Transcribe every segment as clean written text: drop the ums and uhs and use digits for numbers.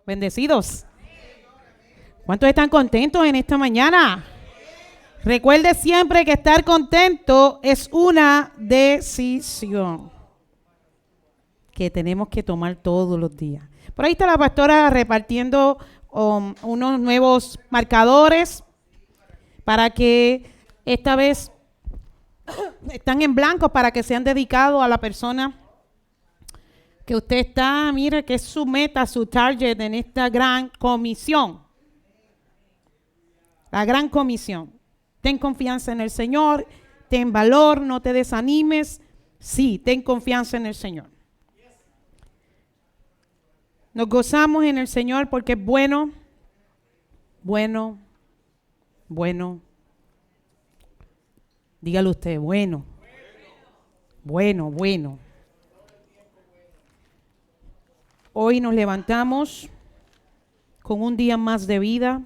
Bendecidos. ¿Cuántos están contentos en esta mañana? Recuerde siempre que estar contento es una decisión que tenemos que tomar todos los días. Por ahí está la pastora repartiendo unos nuevos marcadores para que esta vez están en blanco para que sean dedicados a la persona que usted está, mire que es su meta, su target en esta gran comisión. La gran comisión. Ten confianza en el Señor, ten valor, no te desanimes. Sí, ten confianza en el Señor. Nos gozamos en el Señor porque es bueno, bueno, bueno. Dígalo usted, bueno, bueno, bueno. Hoy nos levantamos con un día más de vida.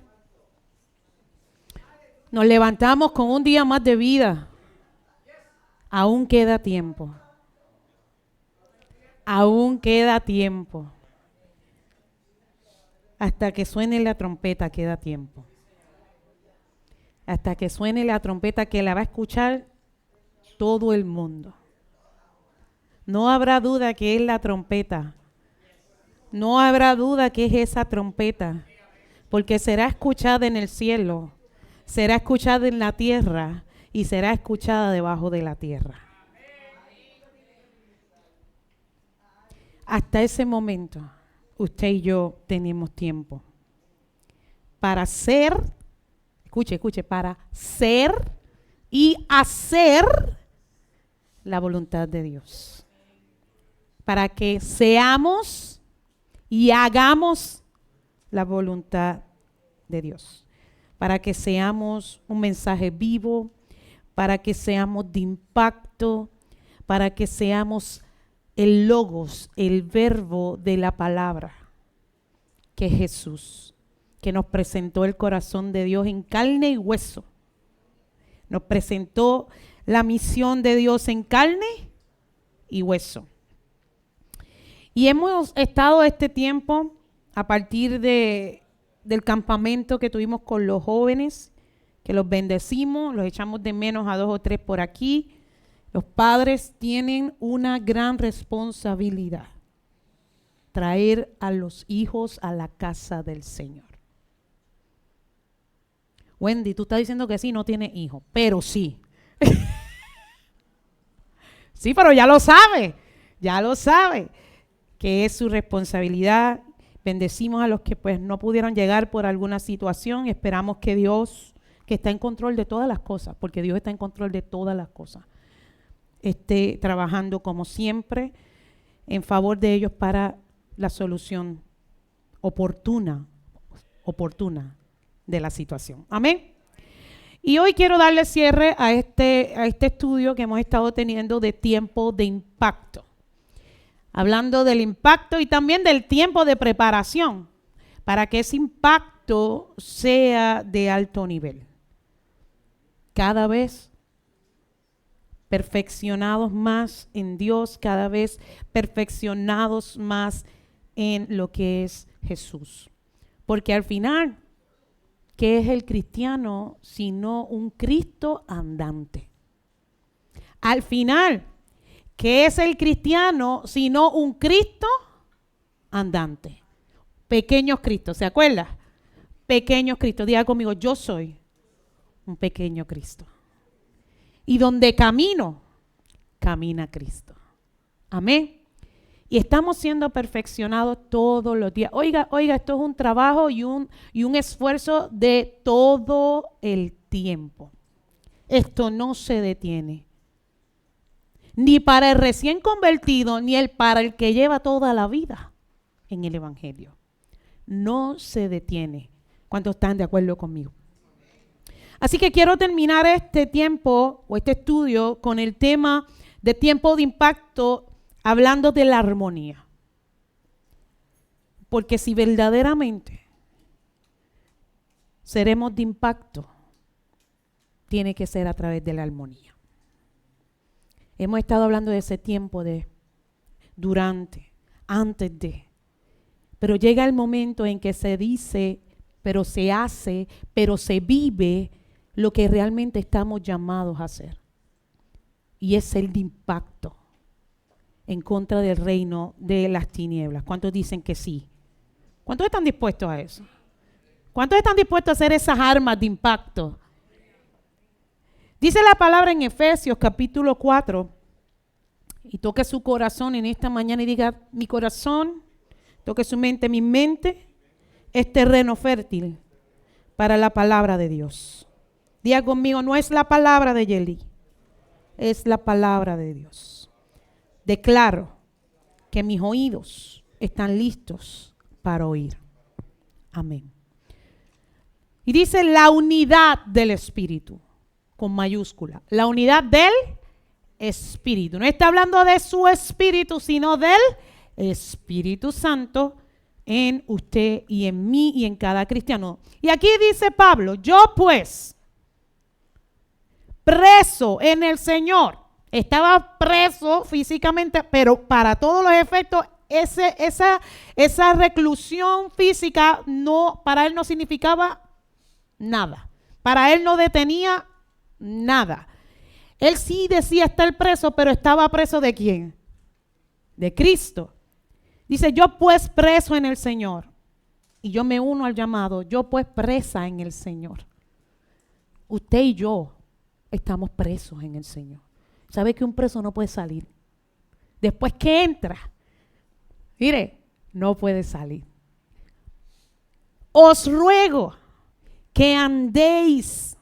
Nos levantamos con un día más de vida. Aún queda tiempo. Aún queda tiempo. Hasta que suene la trompeta queda tiempo. Hasta que suene la trompeta que la va a escuchar todo el mundo. No habrá duda que es la trompeta. No habrá duda que es esa trompeta. Porque será escuchada en el cielo. Será escuchada en la tierra y será escuchada debajo de la tierra. Hasta ese momento, usted y yo tenemos tiempo para ser, escuche, para ser y hacer la voluntad de Dios. Para que seamos y hagamos la voluntad de Dios. Para que seamos un mensaje vivo, para que seamos de impacto, para que seamos el logos, el verbo de la palabra, que es Jesús, que nos presentó el corazón de Dios en carne y hueso. Nos presentó la misión de Dios en carne y hueso. Y hemos estado este tiempo a partir del campamento que tuvimos con los jóvenes, que los bendecimos, los echamos de menos a 2 o 3 por aquí. Los padres tienen una gran responsabilidad, traer a los hijos a la casa del Señor. Wendy, tú estás diciendo que sí, no tienes hijos, pero sí. Sí, pero ya lo sabe, que es su responsabilidad. Bendecimos a los que pues no pudieron llegar por alguna situación. Esperamos que Dios, que está en control de todas las cosas, porque Dios está en control de todas las cosas, esté trabajando como siempre en favor de ellos para la solución oportuna de la situación. Amén. Y hoy quiero darle cierre a este estudio que hemos estado teniendo de tiempo de impacto. Hablando del impacto y también del tiempo de preparación para que ese impacto sea de alto nivel. Cada vez perfeccionados más en Dios, cada vez perfeccionados más en lo que es Jesús. Porque al final, ¿qué es el cristiano sino un Cristo andante? Al final, ¿qué es el cristiano sino un Cristo andante? Pequeños Cristos, ¿se acuerda? Pequeños Cristos. Diga conmigo, yo soy un pequeño Cristo. Y donde camino, camina Cristo. Amén. Y estamos siendo perfeccionados todos los días. Oiga, esto es un trabajo y un esfuerzo de todo el tiempo. Esto no se detiene. Ni para el recién convertido, ni para el que lleva toda la vida en el Evangelio. No se detiene. ¿Cuántos están de acuerdo conmigo? Así que quiero terminar este tiempo o este estudio con el tema de tiempo de impacto, hablando de la armonía. Porque si verdaderamente seremos de impacto, tiene que ser a través de la armonía. Hemos estado hablando de ese tiempo de, durante, antes de. Pero llega el momento en que se dice, pero se hace, pero se vive lo que realmente estamos llamados a hacer. Y es el de impacto en contra del reino de las tinieblas. ¿Cuántos dicen que sí? ¿Cuántos están dispuestos a eso? ¿Cuántos están dispuestos a hacer esas armas de impacto? Dice la palabra en Efesios capítulo 4, y toque su corazón en esta mañana y diga, mi corazón, toque su mente, mi mente es terreno fértil para la palabra de Dios. Diga conmigo, no es la palabra de Yeli, es la palabra de Dios. Declaro que mis oídos están listos para oír. Amén. Y dice la unidad del Espíritu, con mayúscula. La unidad del Espíritu. No está hablando de su Espíritu, sino del Espíritu Santo en usted y en mí y en cada cristiano. Y aquí dice Pablo, yo pues, preso en el Señor. Estaba preso físicamente, pero para todos los efectos, esa reclusión física no, para él no significaba nada. Para él no detenía nada. Él sí decía estar preso, pero estaba preso ¿de quién? De Cristo. Dice, yo pues preso en el Señor. Y yo me uno al llamado, yo pues presa en el Señor. Usted y yo estamos presos en el Señor. ¿Sabe que un preso no puede salir? Después que entra, mire, no puede salir. Os ruego que andéis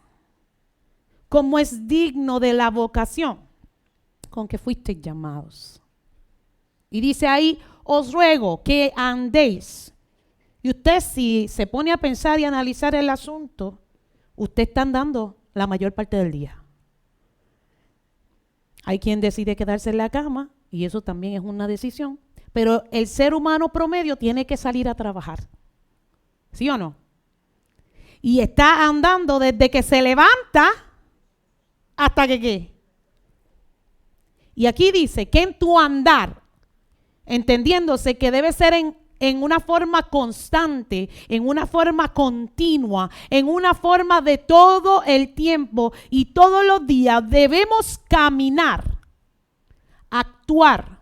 como es digno de la vocación con que fuisteis llamados. Y dice ahí, os ruego que andéis. Y usted si se pone a pensar y analizar el asunto, usted está andando la mayor parte del día. Hay quien decide quedarse en la cama y eso también es una decisión. Pero el ser humano promedio tiene que salir a trabajar. ¿Sí o no? Y está andando desde que se levanta hasta que ¿qué? Y aquí dice que en tu andar, entendiéndose que debe ser en una forma constante, en una forma continua, en una forma de todo el tiempo y todos los días, debemos caminar, actuar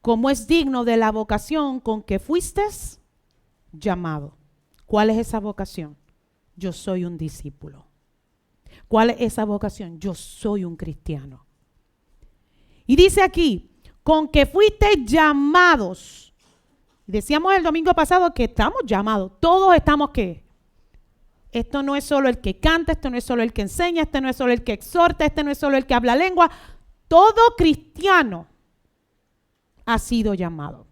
como es digno de la vocación con que fuiste llamado. ¿Cuál es esa vocación? Yo soy un discípulo. ¿Cuál es esa vocación? Yo soy un cristiano. Y dice aquí, con que fuiste llamados. Decíamos el domingo pasado que estamos llamados. Todos estamos ¿qué? Esto no es solo el que canta, esto no es solo el que enseña, este no es solo el que exhorta, este no es solo el que habla lengua. Todo cristiano ha sido llamado.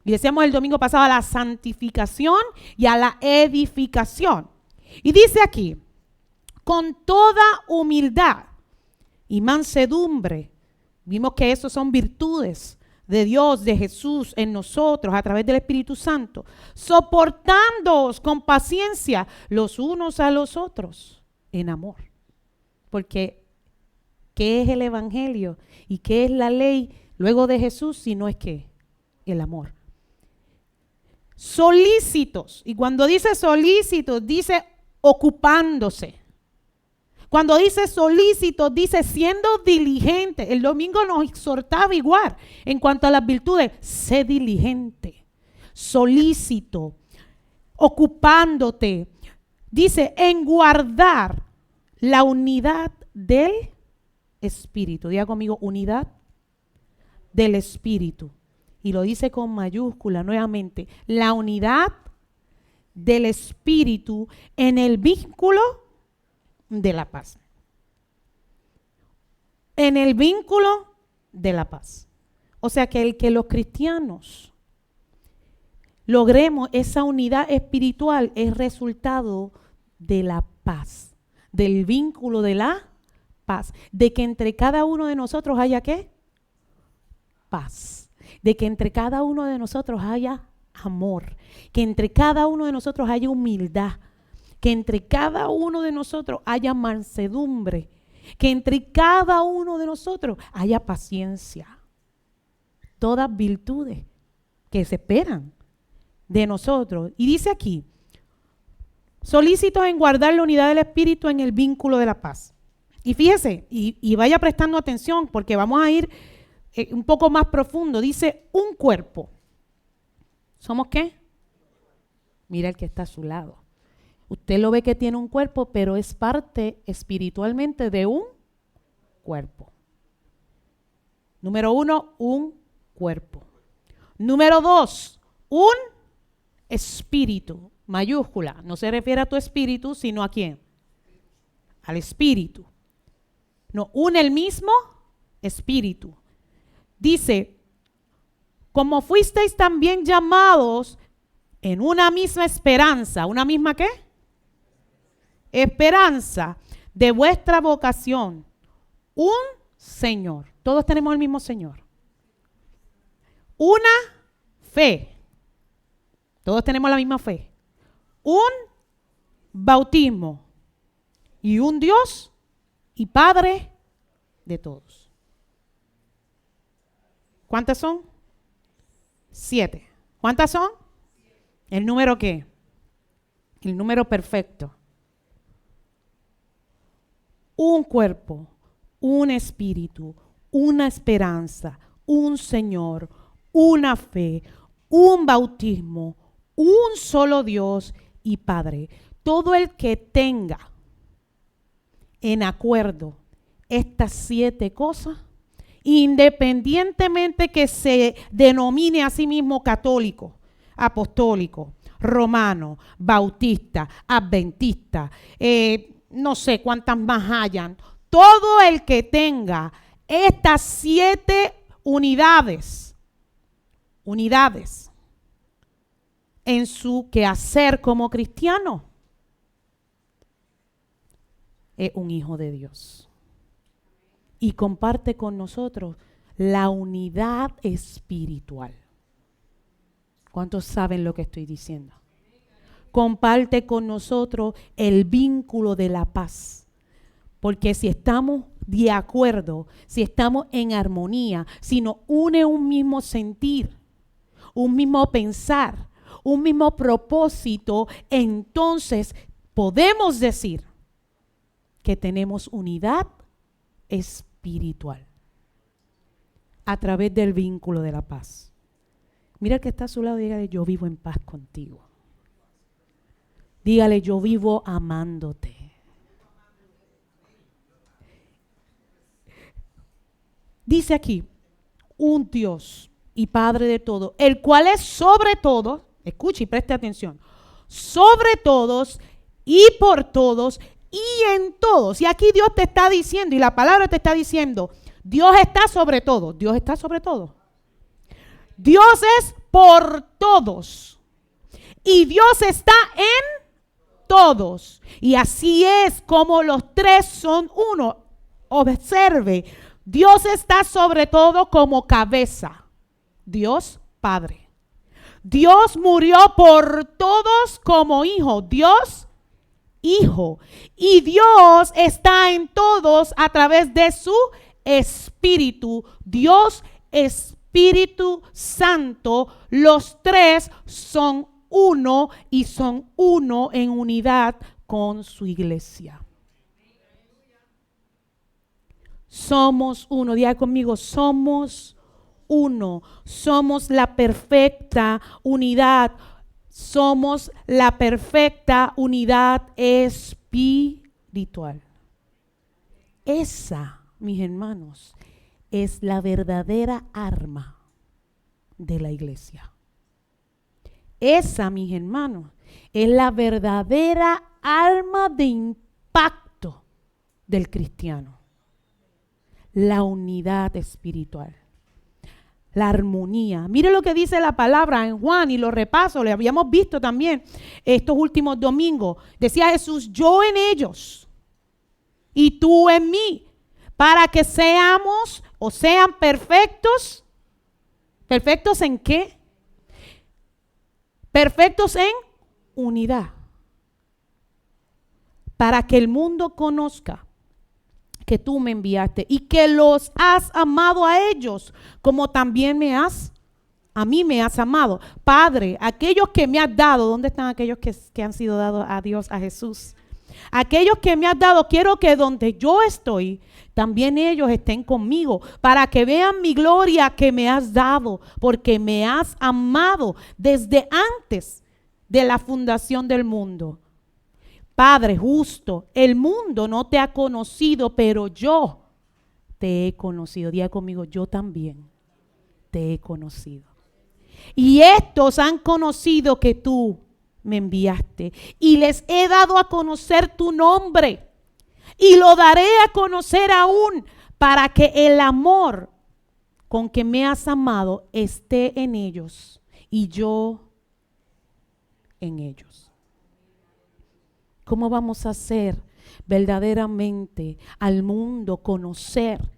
Y decíamos el domingo pasado a la santificación y a la edificación. Y dice aquí, con toda humildad y mansedumbre. Vimos que esos son virtudes de Dios, de Jesús en nosotros a través del Espíritu Santo. Soportándoos con paciencia los unos a los otros en amor. Porque ¿qué es el Evangelio? ¿Y qué es la ley luego de Jesús si no es qué? El amor. Solícitos. Y cuando dice solícitos, dice ocupándose. Cuando dice solícito, dice siendo diligente. El domingo nos exhortaba igual en cuanto a las virtudes. Sé diligente, solícito, ocupándote. Dice en guardar la unidad del Espíritu. Diga conmigo, unidad del Espíritu. Y lo dice con mayúscula nuevamente. La unidad del Espíritu en el vínculo de la paz. En el vínculo de la paz. O sea que los cristianos logremos esa unidad espiritual es resultado de la paz, del vínculo de la paz, de que entre cada uno de nosotros haya ¿qué? Paz, de que entre cada uno de nosotros haya amor, que entre cada uno de nosotros haya humildad, que entre cada uno de nosotros haya mansedumbre, que entre cada uno de nosotros haya paciencia. Todas virtudes que se esperan de nosotros. Y dice aquí, solícitos en guardar la unidad del Espíritu en el vínculo de la paz. Y fíjese, y vaya prestando atención porque vamos a ir un poco más profundo. Dice, un cuerpo. ¿Somos qué? Mira el que está a su lado. Usted lo ve que tiene un cuerpo, pero es parte espiritualmente de un cuerpo. Número 1, un cuerpo. Número 2, un espíritu, mayúscula. No se refiere a tu espíritu, sino ¿a quién? Al espíritu. No, el mismo espíritu. Dice, como fuisteis también llamados en una misma esperanza. ¿Una misma qué? Esperanza de vuestra vocación. Un Señor. Todos tenemos el mismo Señor. Una fe. Todos tenemos la misma fe. Un bautismo. Y un Dios y Padre de todos. ¿Cuántas son? 7. ¿Cuántas son? ¿El número qué? El número perfecto. Un cuerpo, un espíritu, una esperanza, un Señor, una fe, un bautismo, un solo Dios y Padre. Todo el que tenga en acuerdo estas 7 cosas, independientemente que se denomine a sí mismo católico, apostólico, romano, bautista, adventista, no sé cuántas más hayan, todo el que tenga estas 7 unidades en su quehacer como cristiano, es un hijo de Dios. Y comparte con nosotros la unidad espiritual. ¿Cuántos saben lo que estoy diciendo? Comparte con nosotros el vínculo de la paz. Porque si estamos de acuerdo, si estamos en armonía, si nos une un mismo sentir, un mismo pensar, un mismo propósito, entonces podemos decir que tenemos unidad espiritual a través del vínculo de la paz. Mira el que está a su lado y dígale, yo vivo en paz contigo. Dígale, yo vivo amándote. Dice aquí, un Dios y Padre de todo, el cual es sobre todo, escuche y preste atención, sobre todos y por todos y en todos. Y aquí Dios te está diciendo, y la palabra te está diciendo, Dios está sobre todo. Dios está sobre todo. Dios es por todos. Y Dios está en todos. Y así es como los 3 son uno. Observe, Dios está sobre todo como cabeza. Dios Padre. Dios murió por todos como hijo. Dios Hijo. Y Dios está en todos a través de su Espíritu. Dios Espíritu Santo. Los 3 son uno y son uno en unidad con su iglesia. Somos uno. Diga conmigo, somos uno. Somos la perfecta unidad. Somos la perfecta unidad espiritual. Esa, mis hermanos, es la verdadera arma de la iglesia. Esa, mis hermanos, es la verdadera arma de impacto del cristiano. La unidad espiritual. La armonía. Mire lo que dice la palabra en Juan y lo repaso, le habíamos visto también estos últimos domingos. Decía Jesús, yo en ellos y tú en mí, para que seamos o sean perfectos. ¿Perfectos en qué? Perfectos en unidad. Para que el mundo conozca que tú me enviaste y que los has amado a ellos como también me has a mí me has amado. Padre, aquellos que me has dado, ¿dónde están aquellos que han sido dados a Dios, a Jesús? Aquellos que me has dado, quiero que donde yo estoy, también ellos estén conmigo, para que vean mi gloria que me has dado, porque me has amado desde antes de la fundación del mundo. Padre justo, el mundo no te ha conocido, pero yo te he conocido. Diga conmigo, yo también te he conocido. Y estos han conocido que tú me enviaste y les he dado a conocer tu nombre y lo daré a conocer aún para que el amor con que me has amado esté en ellos y yo en ellos. ¿Cómo vamos a hacer verdaderamente al mundo conocer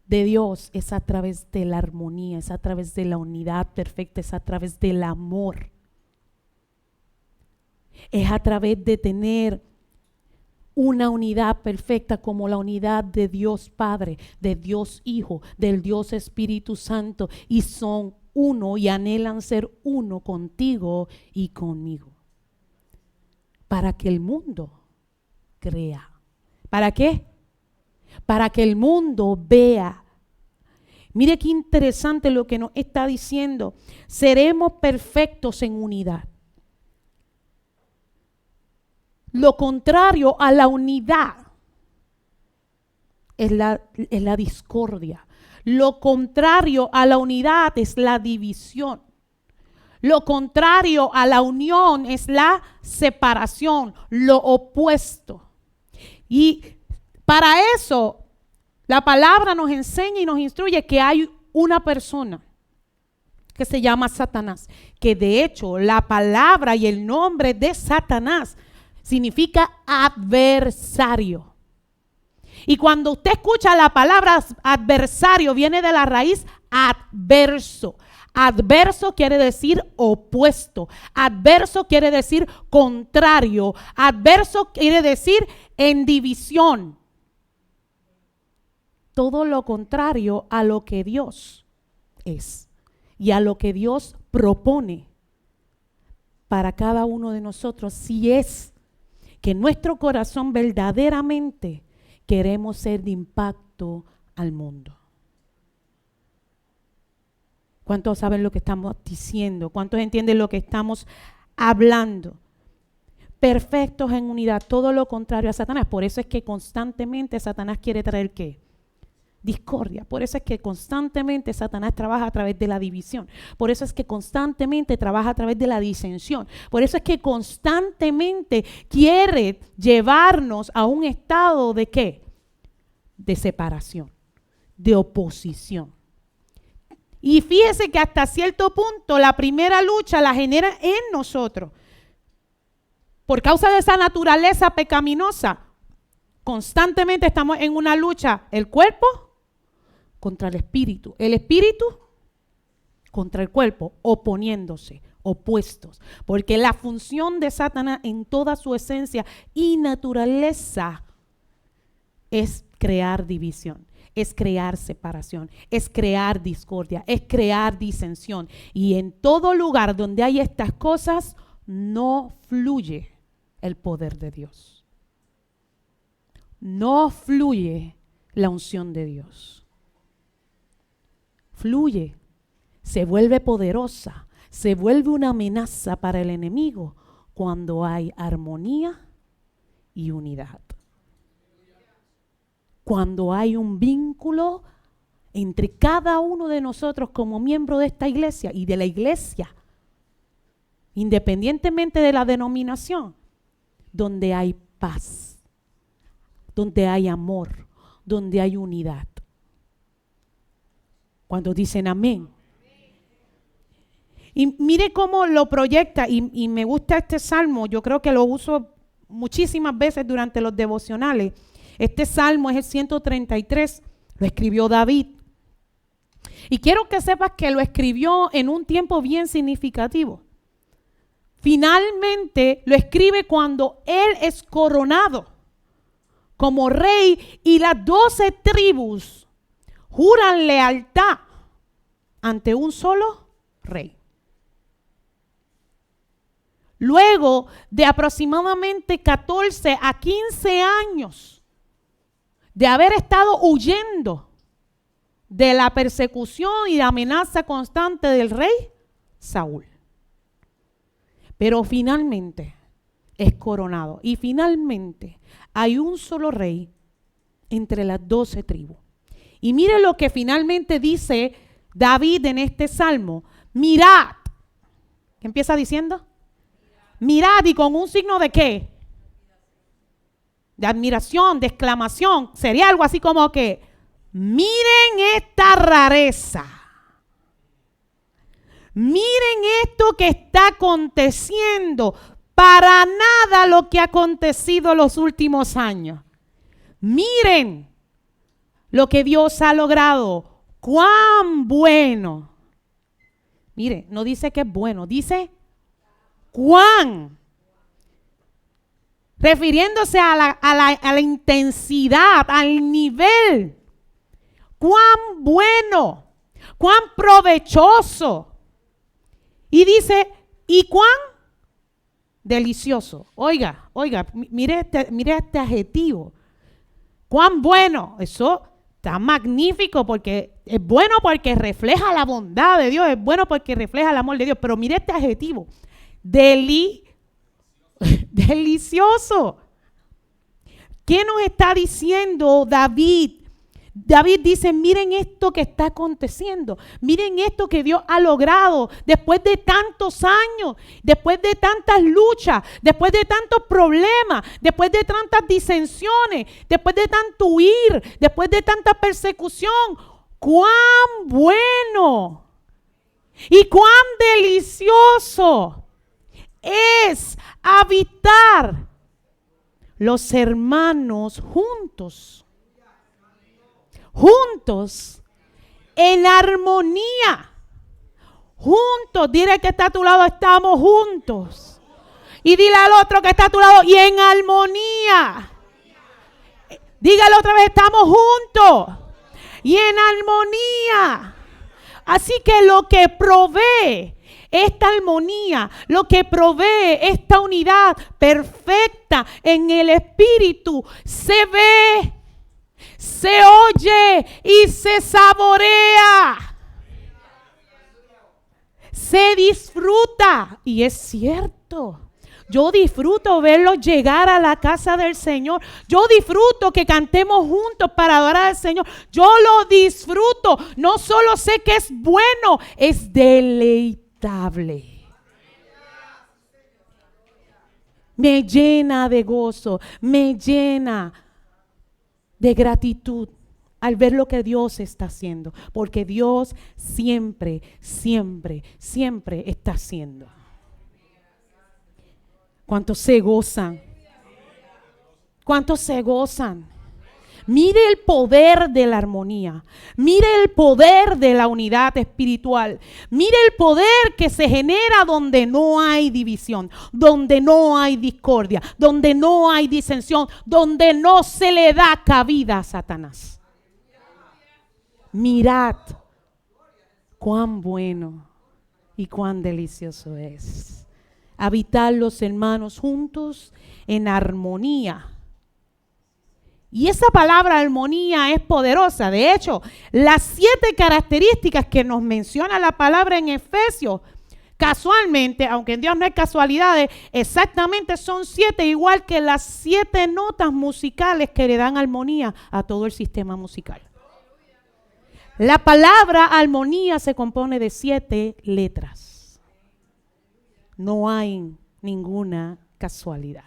de Dios? Es a través de la armonía, es a través de la unidad perfecta, es a través del amor. Es a través de tener una unidad perfecta como la unidad de Dios Padre, de Dios Hijo, del Dios Espíritu Santo, y son uno y anhelan ser uno contigo y conmigo. Para que el mundo crea. ¿Para qué? Para que el mundo vea. Mire qué interesante lo que nos está diciendo. Seremos perfectos en unidad. Lo contrario a la unidad es la discordia. Lo contrario a la unidad es la división. Lo contrario a la unión es la separación, lo opuesto. Y para eso la palabra nos enseña y nos instruye que hay una persona que se llama Satanás, que de hecho la palabra y el nombre de Satanás significa adversario. Y cuando usted escucha la palabra adversario, viene de la raíz adverso. Adverso quiere decir opuesto. Adverso quiere decir contrario. Adverso quiere decir en división. Todo lo contrario a lo que Dios es y a lo que Dios propone para cada uno de nosotros, si es que nuestro corazón verdaderamente queremos ser de impacto al mundo. ¿Cuántos saben lo que estamos diciendo? ¿Cuántos entienden lo que estamos hablando? Perfectos en unidad, todo lo contrario a Satanás. Por eso es que constantemente Satanás quiere traer ¿qué? Discordia. Por eso es que constantemente Satanás trabaja a través de la división. Por eso es que constantemente trabaja a través de la disensión. Por eso es que constantemente quiere llevarnos a un estado de ¿qué? De separación, de oposición. Y fíjese que hasta cierto punto la primera lucha la genera en nosotros. Por causa de esa naturaleza pecaminosa, constantemente estamos en una lucha, el cuerpo contra el espíritu contra el cuerpo, oponiéndose, opuestos. Porque la función de Satanás en toda su esencia y naturaleza es crear división. Es crear separación, es crear discordia, es crear disensión. Y en todo lugar donde hay estas cosas, no fluye el poder de Dios. No fluye la unción de Dios. Fluye, se vuelve poderosa, se vuelve una amenaza para el enemigo cuando hay armonía y unidad. Cuando hay un vínculo entre cada uno de nosotros como miembro de esta iglesia y de la iglesia, independientemente de la denominación, donde hay paz, donde hay amor, donde hay unidad. Cuando dicen amén. Y mire cómo lo proyecta, y me gusta este salmo, yo creo que lo uso muchísimas veces durante los devocionales. Este salmo es el 133, lo escribió David. Y quiero que sepas que lo escribió en un tiempo bien significativo. Finalmente lo escribe cuando él es coronado como rey y las 12 tribus juran lealtad ante un solo rey. Luego de aproximadamente 14 a 15 años de haber estado huyendo de la persecución y la amenaza constante del rey Saúl. Pero finalmente es coronado y finalmente hay un solo rey entre las 12 tribus. Y mire lo que finalmente dice David en este salmo. Mirad. ¿Qué empieza diciendo? Mirad, y con un signo de ¿qué? De admiración, de exclamación. Sería algo así como que, miren esta rareza. Miren esto que está aconteciendo. Para nada lo que ha acontecido en los últimos años. Miren lo que Dios ha logrado. Cuán bueno. Mire, no dice que es bueno, dice cuán. Refiriéndose a la intensidad, al nivel. Cuán bueno, cuán provechoso. Y dice, ¿y cuán delicioso? Oiga, mire este adjetivo. Cuán bueno, eso está magnífico porque es bueno porque refleja la bondad de Dios, es bueno porque refleja el amor de Dios. Pero mire este adjetivo, delicioso. ¿Qué nos está diciendo David? David dice, miren esto que está aconteciendo, miren esto que Dios ha logrado después de tantos años, después de tantas luchas, después de tantos problemas, después de tantas disensiones, después de tanto huir, después de tanta persecución. ¡Cuán bueno! Y cuán delicioso es habitar los hermanos juntos en armonía, juntos. Dile que está a tu lado, estamos juntos. Y dile al otro que está a tu lado, y en armonía. Dígale otra vez, estamos juntos y en armonía. Así que lo que provee esta armonía, lo que provee esta unidad perfecta en el espíritu, se ve, se oye y se saborea. Se disfruta. Y es cierto. Yo disfruto verlos llegar a la casa del Señor. Yo disfruto que cantemos juntos para adorar al Señor. Yo lo disfruto. No solo sé que es bueno, es deleitable. Me llena de gozo, me llena de gratitud al ver lo que Dios está haciendo, porque Dios siempre, siempre, siempre está haciendo. ¿Cuántos se gozan? ¿Cuántos se gozan? Mire el poder de la armonía. Mire el poder de la unidad espiritual. Mire el poder que se genera donde no hay división, donde no hay discordia, donde no hay disensión, donde no se le da cabida a Satanás. Mirad cuán bueno y cuán delicioso es habitar los hermanos juntos en armonía. Y esa palabra armonía es poderosa. De hecho, las 7 características que nos menciona la palabra en Efesios, casualmente, aunque en Dios no hay casualidades, exactamente son 7, igual que las 7 notas musicales que le dan armonía a todo el sistema musical. La palabra armonía se compone de 7 letras. No hay ninguna casualidad.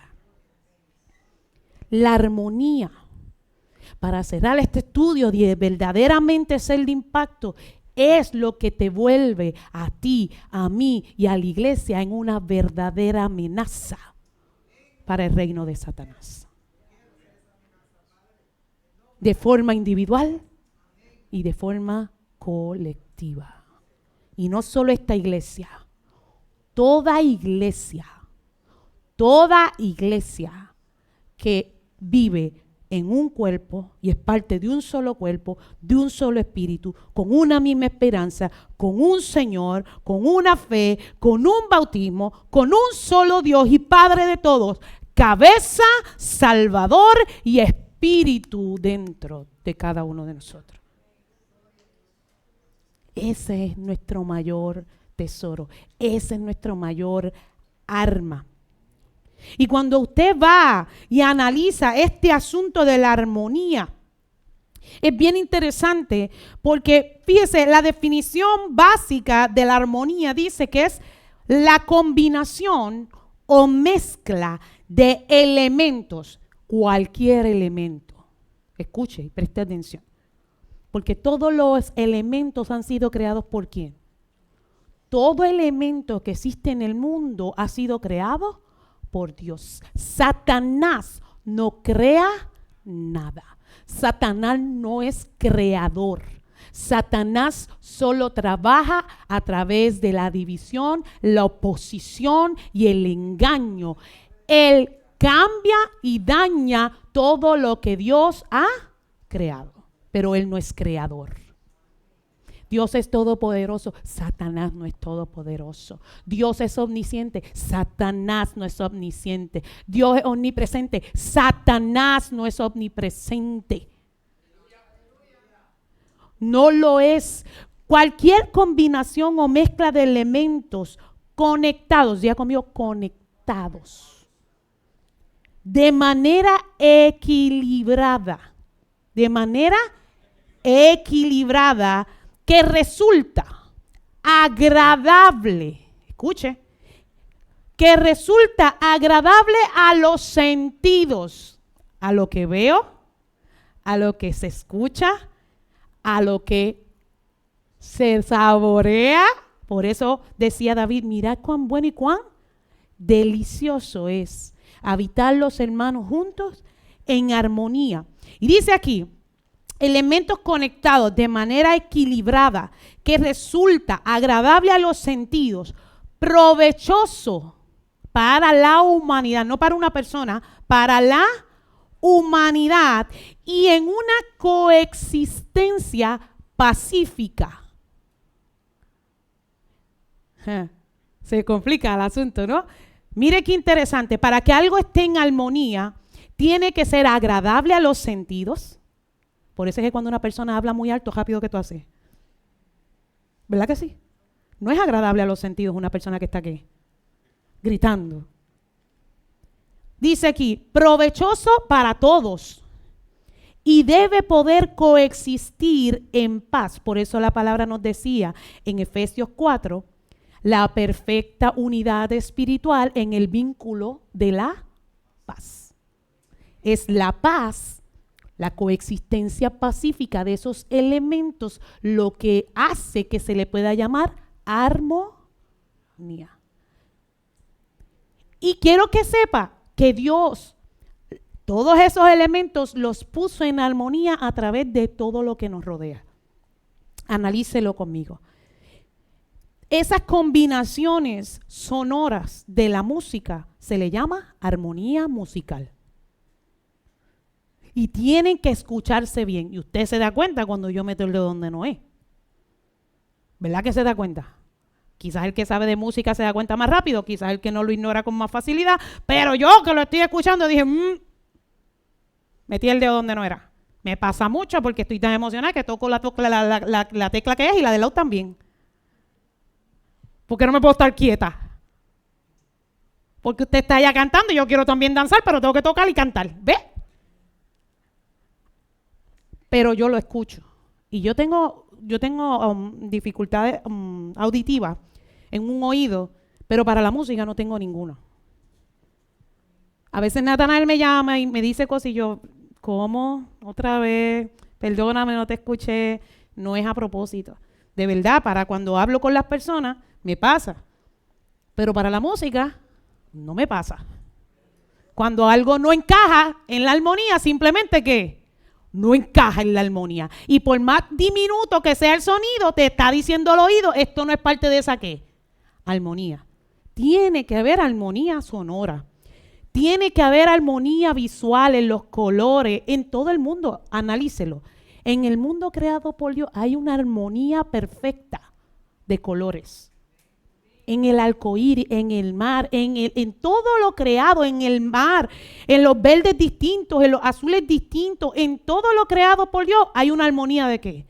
La armonía, para cerrar este estudio de verdaderamente ser de impacto, es lo que te vuelve a ti, a mí y a la iglesia en una verdadera amenaza para el reino de Satanás. De forma individual y de forma colectiva. Y no solo esta iglesia, toda iglesia que vive en un cuerpo y es parte de un solo cuerpo, de un solo espíritu, con una misma esperanza, con un Señor, con una fe, con un bautismo, con un solo Dios y Padre de todos, cabeza, Salvador y espíritu dentro de cada uno de nosotros. Ese es nuestro mayor tesoro, ese es nuestro mayor arma. Y cuando usted va y analiza este asunto de la armonía, es bien interesante porque, fíjese, la definición básica de la armonía dice que es la combinación o mezcla de elementos, cualquier elemento. Escuche y preste atención, porque todos los elementos han sido creados ¿por quién? Todo elemento que existe en el mundo ha sido creado por Dios. Satanás no crea nada. Satanás no es creador. Satanás solo trabaja a través de la división, la oposición y el engaño. Él cambia y daña todo lo que Dios ha creado, pero él no es creador. Dios es todopoderoso, Satanás no es todopoderoso. Dios es omnisciente, Satanás no es omnisciente. Dios es omnipresente, Satanás no es omnipresente. No lo es. Cualquier combinación o mezcla de elementos conectados, ya conmigo, conectados, de manera equilibrada, que resulta agradable, escuche, que resulta agradable a los sentidos, a lo que veo, a lo que se escucha, a lo que se saborea. Por eso decía David, mirad cuán bueno y cuán delicioso es habitar los hermanos juntos en armonía. Y dice aquí, elementos conectados de manera equilibrada que resulta agradable a los sentidos, provechoso para la humanidad, no para una persona, para la humanidad y en una coexistencia pacífica. Se complica el asunto, ¿no? Mire qué interesante, para que algo esté en armonía, tiene que ser agradable a los sentidos. Por eso es que cuando una persona habla muy alto, rápido que tú haces. ¿Verdad que sí? No es agradable a los sentidos una persona que está aquí, gritando. Dice aquí, provechoso para todos y debe poder coexistir en paz. Por eso la palabra nos decía en Efesios 4, la perfecta unidad espiritual en el vínculo de la paz. Es la paz, la coexistencia pacífica de esos elementos, lo que hace que se le pueda llamar armonía. Y quiero que sepa que Dios, todos esos elementos los puso en armonía a través de todo lo que nos rodea. Analícelo conmigo. Esas combinaciones sonoras de la música se le llama armonía musical. Y tienen que escucharse bien. Y usted se da cuenta cuando yo meto el dedo donde no es. ¿Verdad que se da cuenta? Quizás el que sabe de música se da cuenta más rápido, quizás el que no lo ignora con más facilidad, pero yo que lo estoy escuchando dije, metí el dedo donde no era. Me pasa mucho porque estoy tan emocionada que toco la tecla que es y la del lado también. Porque no me puedo estar quieta. Porque usted está allá cantando y yo quiero también danzar, pero tengo que tocar y cantar. ¿Ve? Pero yo lo escucho. Y yo tengo dificultades auditivas en un oído, pero para la música no tengo ninguno. A veces Natanael me llama y me dice cosas y yo, ¿cómo? Otra vez, perdóname, no te escuché, no es a propósito. De verdad, para cuando hablo con las personas, me pasa. Pero para la música, no me pasa. Cuando algo no encaja en la armonía, simplemente ¿qué? No encaja en la armonía. Y por más diminuto que sea el sonido, te está diciendo al oído, esto no es parte de esa ¿qué? Armonía. Tiene que haber armonía sonora. Tiene que haber armonía visual en los colores, en todo el mundo. Analícelo. En el mundo creado por Dios hay una armonía perfecta de colores. En el arcoíris, en el mar, en todo lo creado, en el mar, en los verdes distintos, en los azules distintos, en todo lo creado por Dios, hay una armonía ¿de qué?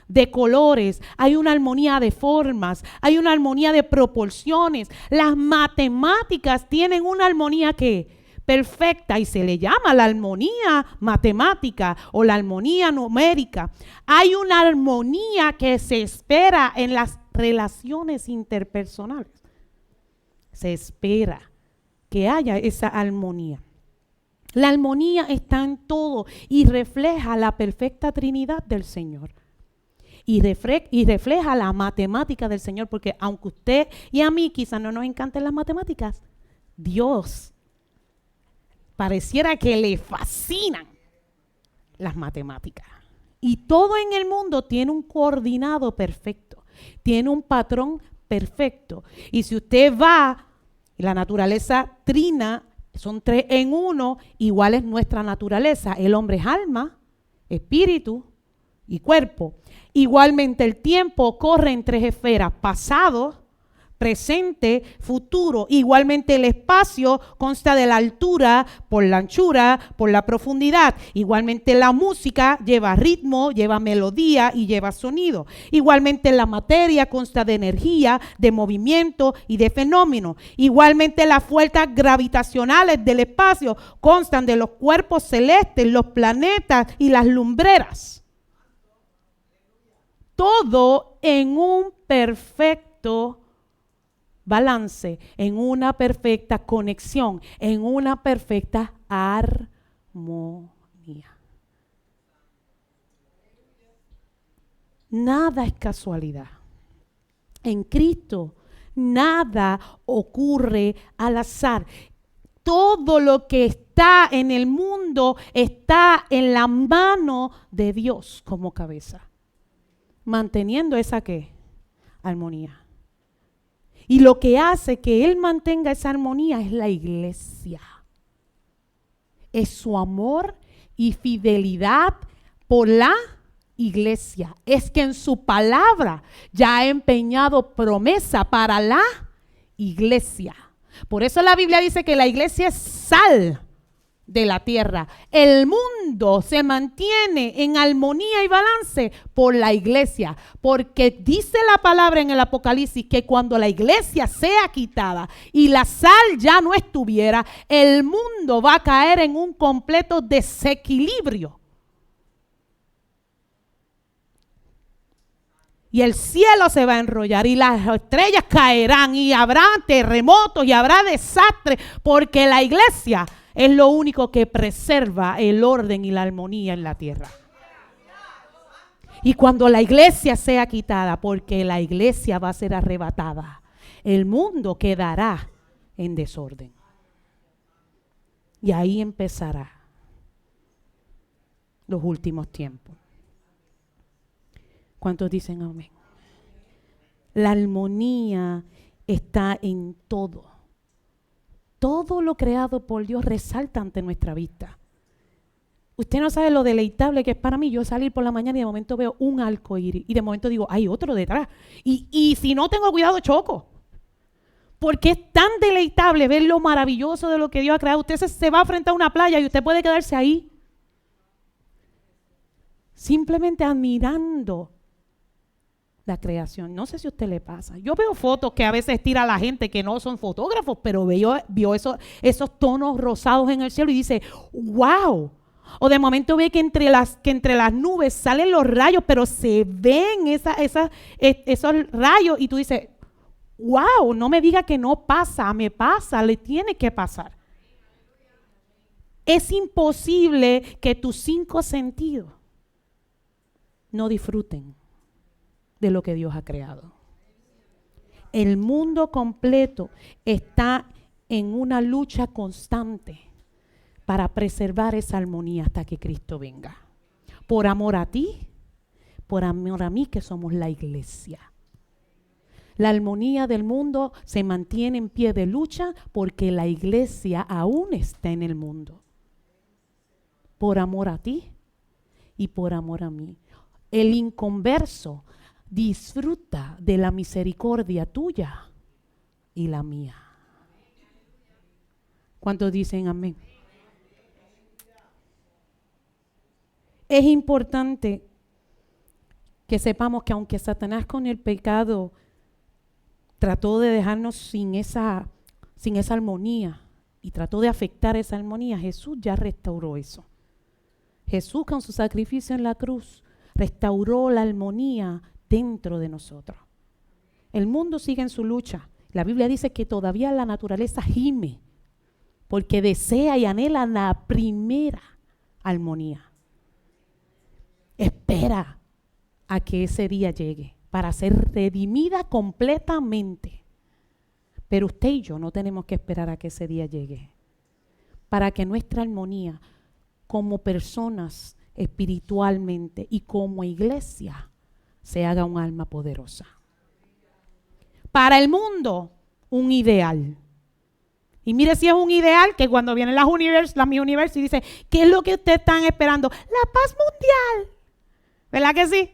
De colores, hay una armonía de formas, hay una armonía de proporciones. Las matemáticas tienen una armonía que perfecta y se le llama la armonía matemática o la armonía numérica. Hay una armonía que se espera en las relaciones interpersonales. Se espera que haya esa armonía. La armonía está en todo y refleja la perfecta Trinidad del Señor. Y refleja la matemática del Señor, porque aunque usted y a mí quizás no nos encanten las matemáticas, Dios pareciera que le fascinan las matemáticas. Y todo en el mundo tiene un coordinado perfecto, tiene un patrón perfecto. Y si usted va, la naturaleza trina, son 3 en 1, igual es nuestra naturaleza. El hombre es alma, espíritu y cuerpo. Igualmente el tiempo corre en 3 esferas: pasado, presente, futuro. Igualmente el espacio consta de la altura por la anchura, por la profundidad. Igualmente la música lleva ritmo, lleva melodía y lleva sonido. Igualmente la materia consta de energía, de movimiento y de fenómeno. Igualmente las fuerzas gravitacionales del espacio constan de los cuerpos celestes, los planetas y las lumbreras. Todo en un perfecto balance, en una perfecta conexión, en una perfecta armonía. Nada es casualidad. En Cristo nada ocurre al azar. Todo lo que está en el mundo está en la mano de Dios como cabeza, manteniendo esa ¿qué? Armonía. Y lo que hace que Él mantenga esa armonía es la iglesia. Es su amor y fidelidad por la iglesia. Es que en su palabra ya ha empeñado promesa para la iglesia. Por eso la Biblia dice que la iglesia es sal de la tierra. El mundo se mantiene en armonía y balance por la iglesia, porque dice la palabra en el Apocalipsis que cuando la iglesia sea quitada y la sal ya no estuviera, el mundo va a caer en un completo desequilibrio. Y el cielo se va a enrollar y las estrellas caerán y habrá terremotos y habrá desastres, porque la iglesia es lo único que preserva el orden y la armonía en la tierra. Y cuando la iglesia sea quitada, porque la iglesia va a ser arrebatada, el mundo quedará en desorden. Y ahí empezará los últimos tiempos. ¿Cuántos dicen amén? La armonía está en todo. Todo lo creado por Dios resalta ante nuestra vista. Usted no sabe lo deleitable que es para mí yo salir por la mañana y de momento veo un arcoíris y de momento digo, hay otro detrás. Y si no tengo cuidado, choco. Porque es tan deleitable ver lo maravilloso de lo que Dios ha creado. Usted se va frente a una playa y usted puede quedarse ahí, simplemente admirando la creación. No sé si a usted le pasa. Yo veo fotos que a veces tira la gente que no son fotógrafos, pero vio esos tonos rosados en el cielo y dice, wow. O de momento ve que entre las nubes salen los rayos, pero se ven esos rayos y tú dices, wow, no me diga que no pasa, me pasa, le tiene que pasar. Es imposible que tus 5 sentidos no disfruten de lo que Dios ha creado. El mundo completo está en una lucha constante para preservar esa armonía hasta que Cristo venga. Por amor a ti, por amor a mí, que somos la iglesia. La armonía del mundo se mantiene en pie de lucha porque la iglesia aún está en el mundo. Por amor a ti y por amor a mí. El inconverso disfruta de la misericordia tuya y la mía. ¿Cuántos dicen amén? Es importante que sepamos que aunque Satanás con el pecado trató de dejarnos sin esa armonía y trató de afectar esa armonía, Jesús ya restauró eso. Jesús con su sacrificio en la cruz restauró la armonía dentro de nosotros. El mundo sigue en su lucha. La Biblia dice que todavía la naturaleza gime porque desea y anhela la primera armonía. Espera a que ese día llegue para ser redimida completamente. Pero usted y yo no tenemos que esperar a que ese día llegue para que nuestra armonía como personas espiritualmente y como iglesia se haga un alma poderosa. Para el mundo, un ideal. Y mire si es un ideal que cuando vienen las Miss Universe y dice, ¿qué es lo que ustedes están esperando? La paz mundial. ¿Verdad que sí?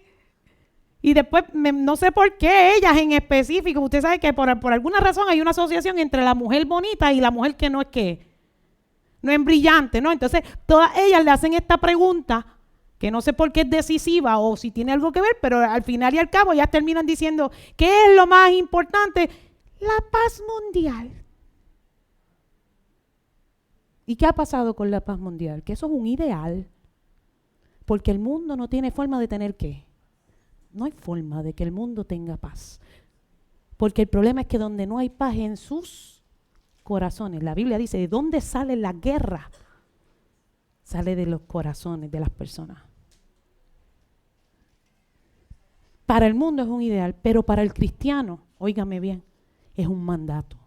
Y después, no sé por qué ellas en específico, usted sabe que por alguna razón hay una asociación entre la mujer bonita y la mujer que no es brillante, ¿no? Entonces, todas ellas le hacen esta pregunta, que no sé por qué es decisiva o si tiene algo que ver, pero al final y al cabo ellas terminan diciendo, ¿qué es lo más importante? La paz mundial. ¿Y qué ha pasado con la paz mundial? Que eso es un ideal. Porque el mundo no tiene forma de tener ¿qué? No hay forma de que el mundo tenga paz. Porque el problema es que donde no hay paz en sus corazones, la Biblia dice, ¿de dónde sale la guerra? Sale de los corazones de las personas. Para el mundo es un ideal, pero para el cristiano, óigame bien, es un mandato.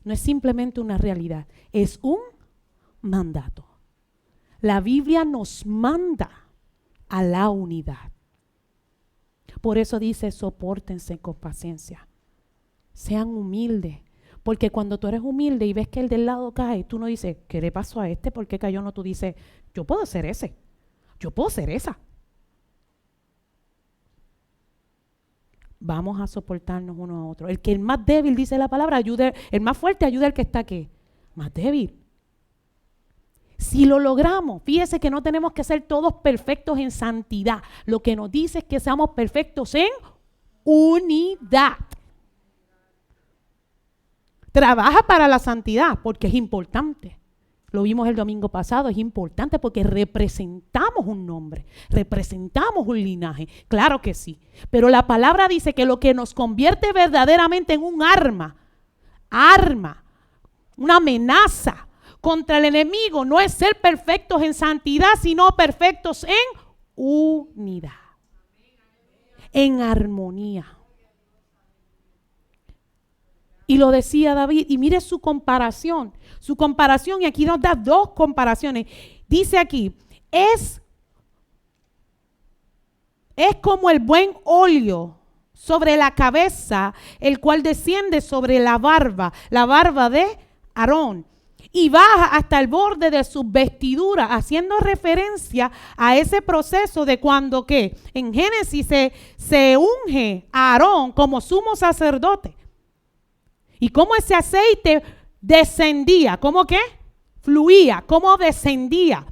No es simplemente una realidad, es un mandato. La Biblia nos manda a la unidad. Por eso dice, sopórtense con paciencia. Sean humildes. Porque cuando tú eres humilde y ves que el del lado cae, tú no dices, ¿qué le pasó a este? ¿Por qué cayó? No, tú dices, yo puedo ser ese. Yo puedo ser esa. Vamos a soportarnos uno a otro. El que es más débil, dice la palabra, ayuda, el más fuerte ayuda al que está ¿qué? Más débil. Si lo logramos, fíjese que no tenemos que ser todos perfectos en santidad. Lo que nos dice es que seamos perfectos en unidad. Trabaja para la santidad porque es importante. Lo vimos el domingo pasado, es importante porque representamos un nombre, representamos un linaje, claro que sí. Pero la palabra dice que lo que nos convierte verdaderamente en un arma, una amenaza contra el enemigo, no es ser perfectos en santidad, sino perfectos en unidad, en armonía. Y lo decía David, y mire su comparación, y aquí nos da dos comparaciones. Dice aquí, es como el buen óleo sobre la cabeza, el cual desciende sobre la barba de Aarón, y baja hasta el borde de sus vestiduras, haciendo referencia a ese proceso de cuando que en Génesis se unge a Aarón como sumo sacerdote. Y cómo ese aceite descendía, ¿cómo qué? Fluía, cómo descendía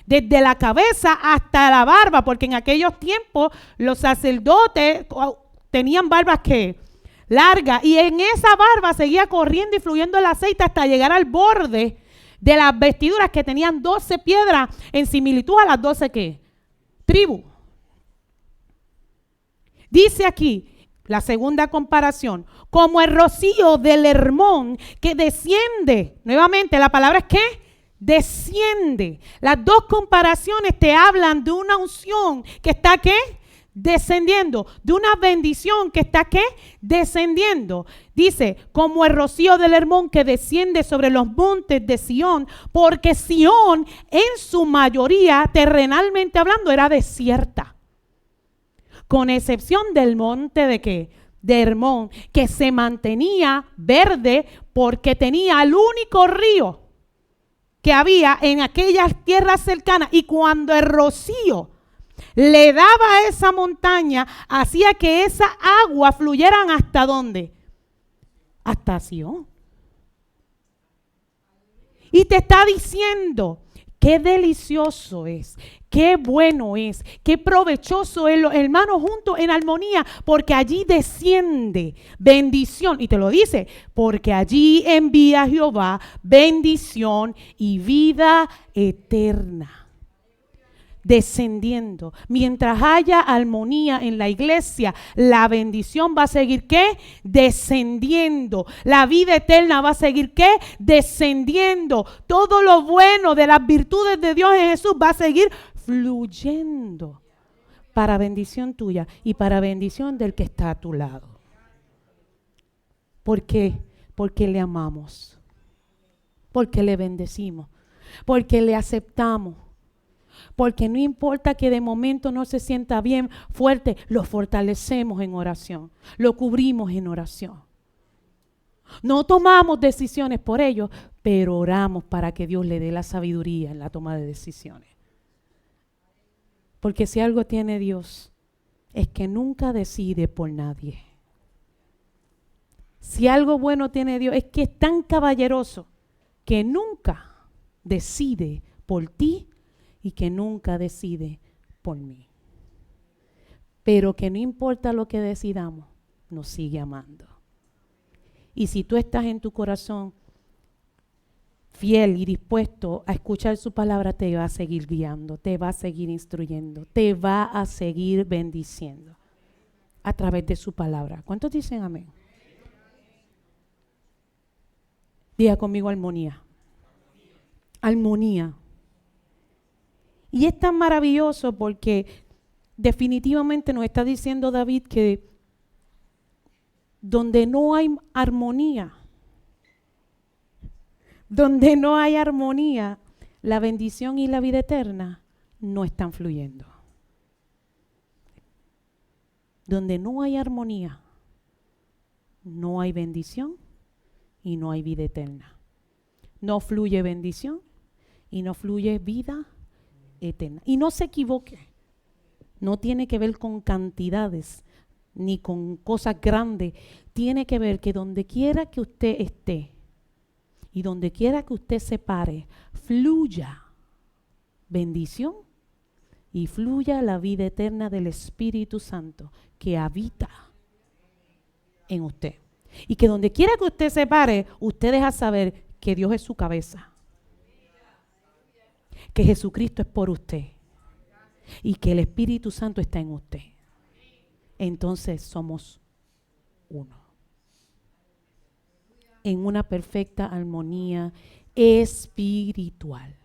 desde la cabeza hasta la barba, porque en aquellos tiempos los sacerdotes tenían barbas que largas y en esa barba seguía corriendo y fluyendo el aceite hasta llegar al borde de las vestiduras que tenían 12 piedras en similitud a las 12 ¿qué? Tribus. Dice aquí, la segunda comparación, como el rocío del Hermón que desciende. Nuevamente, la palabra es ¿qué? Desciende. Las dos comparaciones te hablan de una unción que está ¿qué? Descendiendo. De una bendición que está ¿qué? Descendiendo. Dice, como el rocío del Hermón que desciende sobre los montes de Sión, porque Sión en su mayoría, terrenalmente hablando, era desierta. Con excepción del monte de ¿qué? de Hermón, que se mantenía verde porque tenía el único río que había en aquellas tierras cercanas. Y cuando el rocío le daba a esa montaña, hacía que esa agua fluyeran ¿hasta dónde? Hasta Sion. Y te está diciendo, qué delicioso es, qué bueno es, qué provechoso es, los hermanos juntos en armonía, porque allí desciende bendición. Y te lo dice, porque allí envía Jehová bendición y vida eterna. Descendiendo. Mientras haya armonía en la iglesia, la bendición va a seguir ¿qué? Descendiendo. La vida eterna va a seguir ¿qué? Descendiendo. Todo lo bueno de las virtudes de Dios en Jesús va a seguir fluyendo para bendición tuya y para bendición del que está a tu lado. ¿Por qué? Porque le amamos, porque le bendecimos, porque le aceptamos. Porque no importa que de momento no se sienta bien, fuerte, lo fortalecemos en oración, lo cubrimos en oración. No tomamos decisiones por ellos, pero oramos para que Dios le dé la sabiduría en la toma de decisiones. Porque si algo tiene Dios, es que nunca decide por nadie. Si algo bueno tiene Dios, es que es tan caballeroso que nunca decide por ti y que nunca decide por mí. Pero que no importa lo que decidamos, nos sigue amando. Y si tú estás en tu corazón fiel y dispuesto a escuchar su palabra, te va a seguir guiando, te va a seguir instruyendo, te va a seguir bendiciendo a través de su palabra. ¿Cuántos dicen amén? Diga conmigo armonía. Armonía. Y es tan maravilloso porque definitivamente nos está diciendo David que donde no hay armonía, la bendición y la vida eterna no están fluyendo. Donde no hay armonía, no hay bendición y no hay vida eterna. No fluye bendición y no fluye vida eterna. Y no se equivoque, no tiene que ver con cantidades ni con cosas grandes, tiene que ver que donde quiera que usted esté y donde quiera que usted se pare, fluya bendición y fluya la vida eterna del Espíritu Santo que habita en usted. Y que donde quiera que usted se pare, usted deja saber que Dios es su cabeza, que Jesucristo es por usted y que el Espíritu Santo está en usted. Entonces somos uno, en una perfecta armonía espiritual.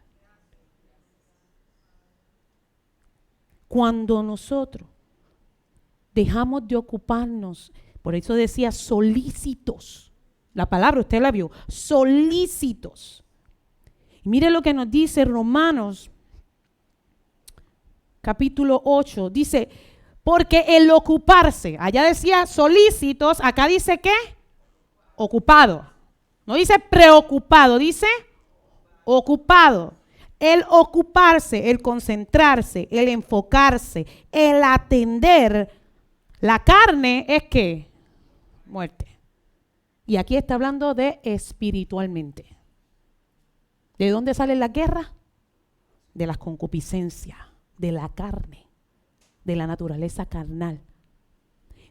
Cuando nosotros dejamos de ocuparnos, por eso decía solícitos, la palabra usted la vio, solícitos. Mire lo que nos dice Romanos capítulo 8, dice, porque el ocuparse, allá decía solícitos, acá dice ¿qué? Ocupado. No dice preocupado, dice ocupado. El ocuparse, el concentrarse, el enfocarse, el atender la carne es ¿qué? Muerte. Y aquí está hablando de espiritualmente. ¿De dónde sale la guerra? De las concupiscencias, de la carne, de la naturaleza carnal.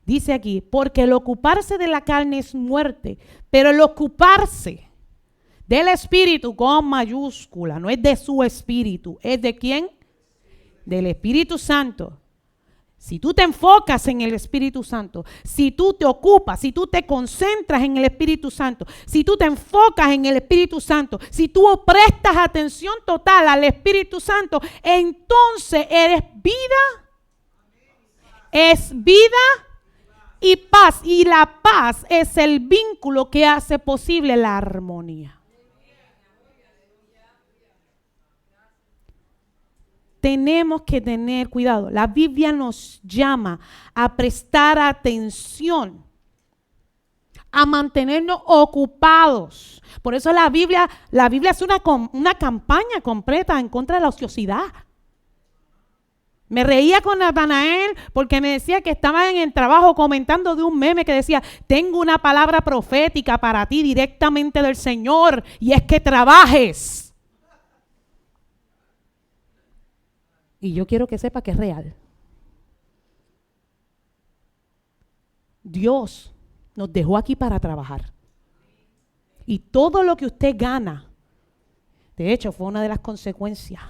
Dice aquí, porque el ocuparse de la carne es muerte, pero el ocuparse del espíritu con mayúscula, no es de su espíritu, es de ¿quién? Del Espíritu Santo. Si tú te enfocas en el Espíritu Santo, si tú te ocupas, si tú te concentras en el Espíritu Santo, si tú te enfocas en el Espíritu Santo, si tú prestas atención total al Espíritu Santo, entonces eres vida, es vida y paz. Y la paz es el vínculo que hace posible la armonía. Tenemos que tener cuidado. La Biblia nos llama a prestar atención a mantenernos ocupados. Por eso la Biblia hace una campaña completa en contra de la ociosidad. Me reía con Natanael porque me decía que estaba en el trabajo comentando de un meme que decía: tengo una palabra profética para ti directamente del Señor, y es que trabajes. Y yo quiero que sepa que es real. Dios nos dejó aquí para trabajar. Y todo lo que usted gana, de hecho, fue una de las consecuencias.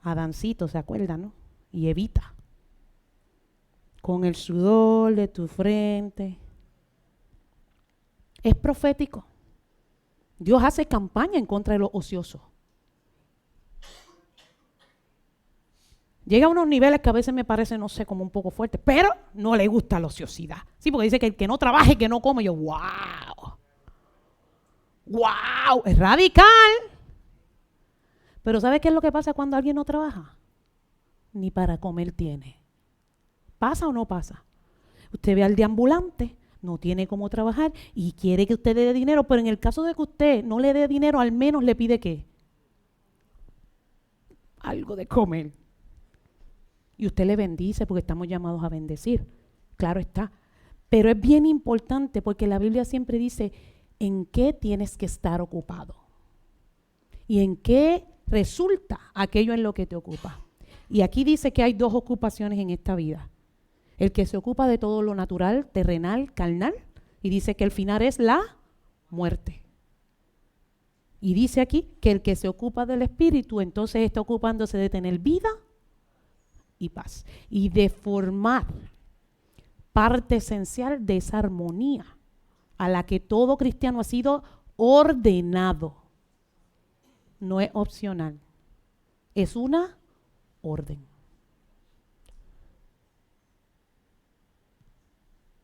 Adancito, ¿se acuerdan, no? Y Evita. Con el sudor de tu frente. Es profético. Dios hace campaña en contra de los ociosos. Llega a unos niveles que a veces me parece, no sé, como un poco fuerte, pero no le gusta la ociosidad. Sí, porque dice que el que no trabaje, que no come. Y yo, wow. Wow, es radical. Pero ¿sabe qué es lo que pasa cuando alguien no trabaja? Ni para comer tiene. ¿Pasa o no pasa? Usted ve al deambulante, no tiene cómo trabajar y quiere que usted le dé dinero, pero en el caso de que usted no le dé dinero, al menos le pide ¿qué? Algo de comer. Y usted le bendice porque estamos llamados a bendecir. Claro está. Pero es bien importante porque la Biblia siempre dice en qué tienes que estar ocupado. Y en qué resulta aquello en lo que te ocupa. Y aquí dice que hay dos ocupaciones en esta vida. El que se ocupa de todo lo natural, terrenal, carnal. Y dice que el final es la muerte. Y dice aquí que el que se ocupa del espíritu, entonces está ocupándose de tener vida y paz. Y de formar parte esencial de esa armonía a la que todo cristiano ha sido ordenado. No es opcional, es una orden.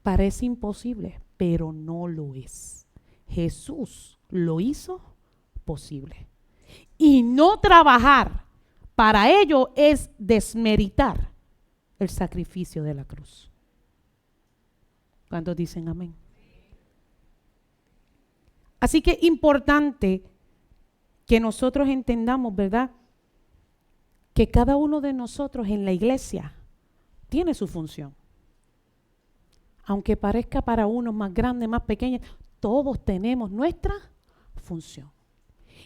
Parece imposible, pero no lo es. Jesús lo hizo posible. Y no trabajar para ello es desmeritar el sacrificio de la cruz. ¿Cuántos dicen amén? Así que es importante que nosotros entendamos, ¿verdad?, que cada uno de nosotros en la iglesia tiene su función. Aunque parezca para unos más grande, más pequeña, todos tenemos nuestra función.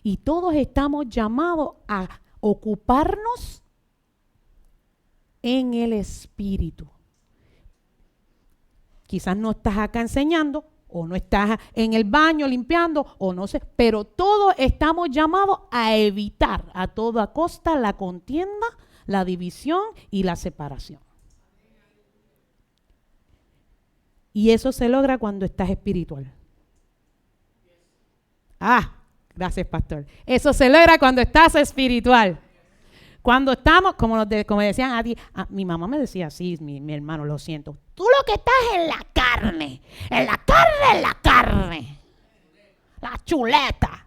Y todos estamos llamados a ocuparnos en el espíritu. Quizás no estás acá enseñando, o no estás en el baño limpiando, o no sé, pero todos estamos llamados a evitar a toda costa la contienda, la división y la separación. Y eso se logra cuando estás espiritual. Gracias, pastor. Eso se logra cuando estás espiritual. Cuando estamos, como decían a ti, mi mamá me decía así, mi hermano, lo siento. Tú lo que estás en la carne, la chuleta.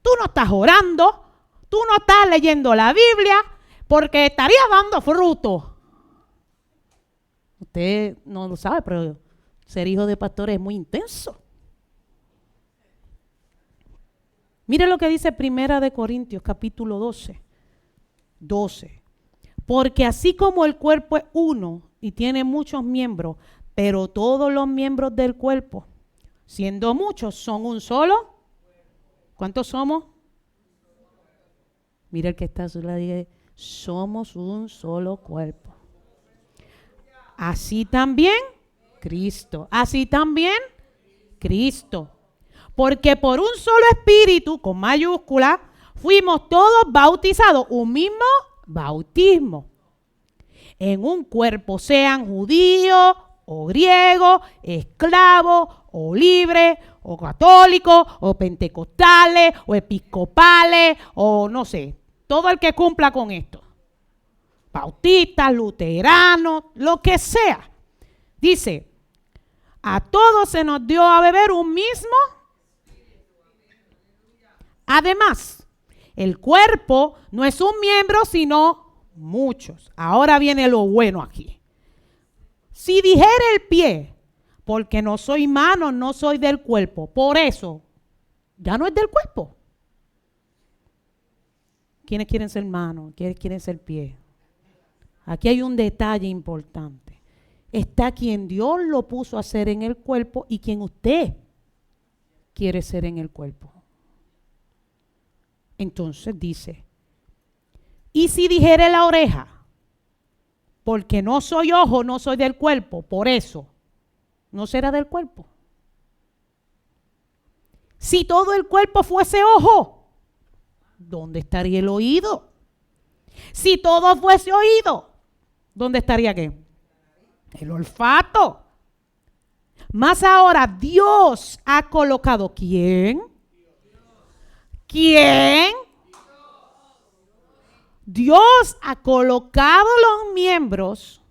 Tú no estás orando, tú no estás leyendo la Biblia, porque estarías dando fruto. Usted no lo sabe, pero ser hijo de pastor es muy intenso. Mire lo que dice Primera de Corintios, capítulo 12. Porque así como el cuerpo es uno y tiene muchos miembros, pero todos los miembros del cuerpo, siendo muchos, son un solo. ¿Cuántos somos? Mire el que está a su lado, dice, somos un solo cuerpo. Así también Cristo. Así también Cristo. Porque por un solo espíritu, con mayúscula, fuimos todos bautizados, un mismo bautismo. En un cuerpo, sean judíos o griegos, esclavos o libres, o católicos, o pentecostales, o episcopales, o no sé, todo el que cumpla con esto. Bautistas, luteranos, lo que sea. Dice, a todos se nos dio a beber un mismo. Además, el cuerpo no es un miembro, sino muchos. Ahora viene lo bueno aquí. si dijere el pie, porque no soy mano, no soy del cuerpo, por eso, ya no es del cuerpo. ¿Quiénes quieren ser manos? ¿Quiénes quieren ser pie? Aquí hay un detalle importante. Está quien Dios lo puso a ser en el cuerpo y quien usted quiere ser en el cuerpo. Entonces dice, y si dijere la oreja, porque no soy ojo, no soy del cuerpo, por eso, no será del cuerpo. Si todo el cuerpo fuese ojo, ¿dónde estaría el oído? Si todo fuese oído, ¿dónde estaría qué? El olfato. Más ahora, Dios ha colocado ¿quién? ¿Quién? Dios ha colocado los miembros,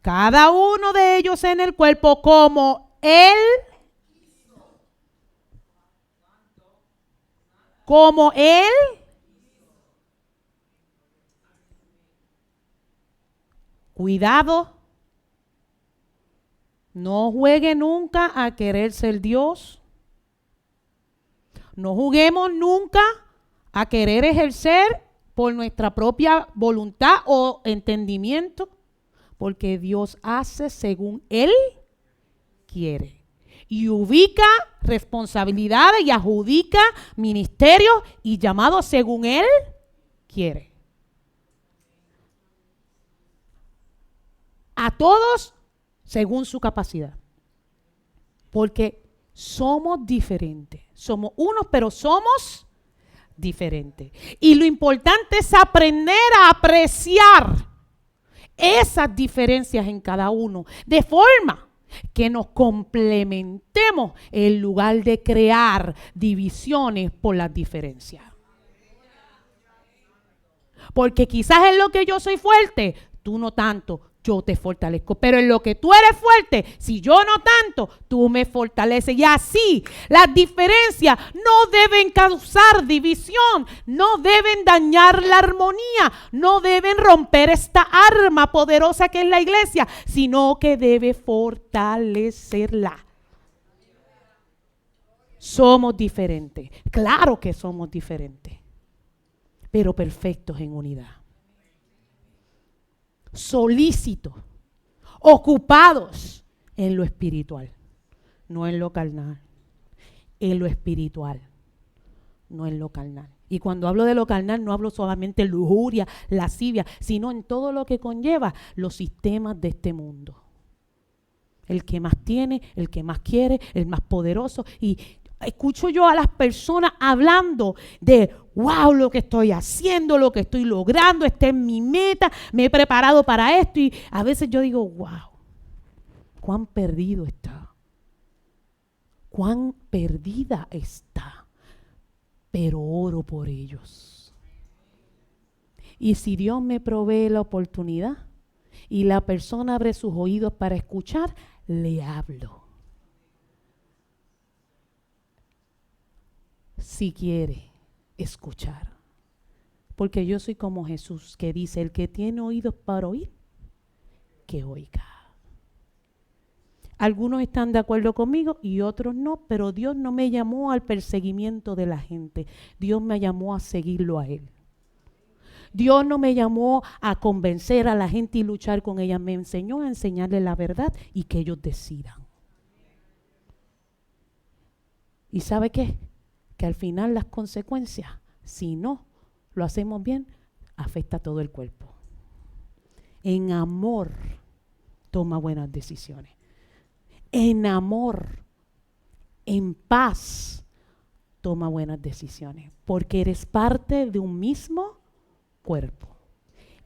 cada uno de ellos en el cuerpo como Él. Como Él. Cuidado. No juegue nunca a querer ser Dios. No juguemos nunca a querer ejercer por nuestra propia voluntad o entendimiento, porque Dios hace según Él quiere. Y ubica responsabilidades y adjudica ministerios y llamados según Él quiere. A todos según su capacidad. Porque somos diferentes. Somos unos, pero somos diferentes. Y lo importante es aprender a apreciar esas diferencias en cada uno, de forma que nos complementemos en lugar de crear divisiones por las diferencias. Porque quizás en lo que yo soy fuerte, tú no tanto, yo te fortalezco. Pero en lo que tú eres fuerte, si yo no tanto, tú me fortaleces. Y así, las diferencias no deben causar división, no deben dañar la armonía, no deben romper esta arma poderosa que es la iglesia, sino que debe fortalecerla. Somos diferentes, claro que somos diferentes, pero perfectos en unidad. Solícitos, ocupados en lo espiritual, no en lo carnal, en lo espiritual, no en lo carnal. Y cuando hablo de lo carnal no hablo solamente de lujuria, lascivia, sino en todo lo que conlleva los sistemas de este mundo. El que más tiene, el que más quiere, el más poderoso. Y escucho yo a las personas hablando de, wow, lo que estoy haciendo, lo que estoy logrando, esta es mi meta, me he preparado para esto. Y a veces yo digo, wow, cuán perdido está. Cuán perdida está. Pero oro por ellos. Y si Dios me provee la oportunidad y la persona abre sus oídos para escuchar, le hablo. Si quiere escuchar. Porque yo soy como Jesús, que dice, el que tiene oídos para oír, que oiga. Algunos están de acuerdo conmigo y otros no, pero Dios no me llamó al perseguimiento de la gente. Dios me llamó a seguirlo a Él. Dios no me llamó a convencer a la gente y luchar con ella. Me enseñó a enseñarles la verdad y que ellos decidan. ¿Y sabe qué? Que al final las consecuencias, si no lo hacemos bien, afecta a todo el cuerpo. En amor, toma buenas decisiones. En amor, en paz, toma buenas decisiones. Porque eres parte de un mismo cuerpo.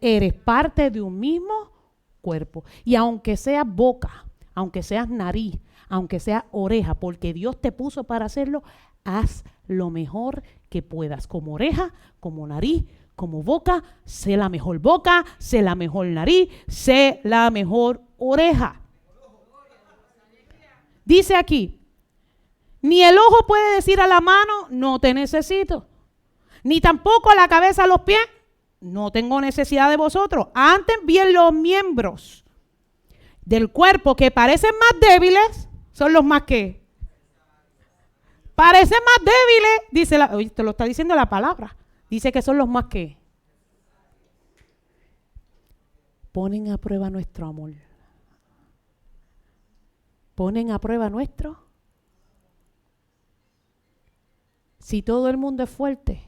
Eres parte de un mismo cuerpo. Y aunque seas boca, aunque seas nariz, aunque seas oreja, porque Dios te puso para hacerlo, haz lo mejor que puedas, como oreja, como nariz, como boca. Sé la mejor boca, sé la mejor nariz, sé la mejor oreja. Dice aquí, ni el ojo puede decir a la mano, no te necesito, ni tampoco a la cabeza a los pies, no tengo necesidad de vosotros. Antes bien los miembros, del cuerpo que parecen más débiles son los más que parecen más débiles, dice oye, te lo está diciendo la palabra. Dice que son los más que ponen a prueba nuestro amor. Ponen a prueba nuestro. Si todo el mundo es fuerte,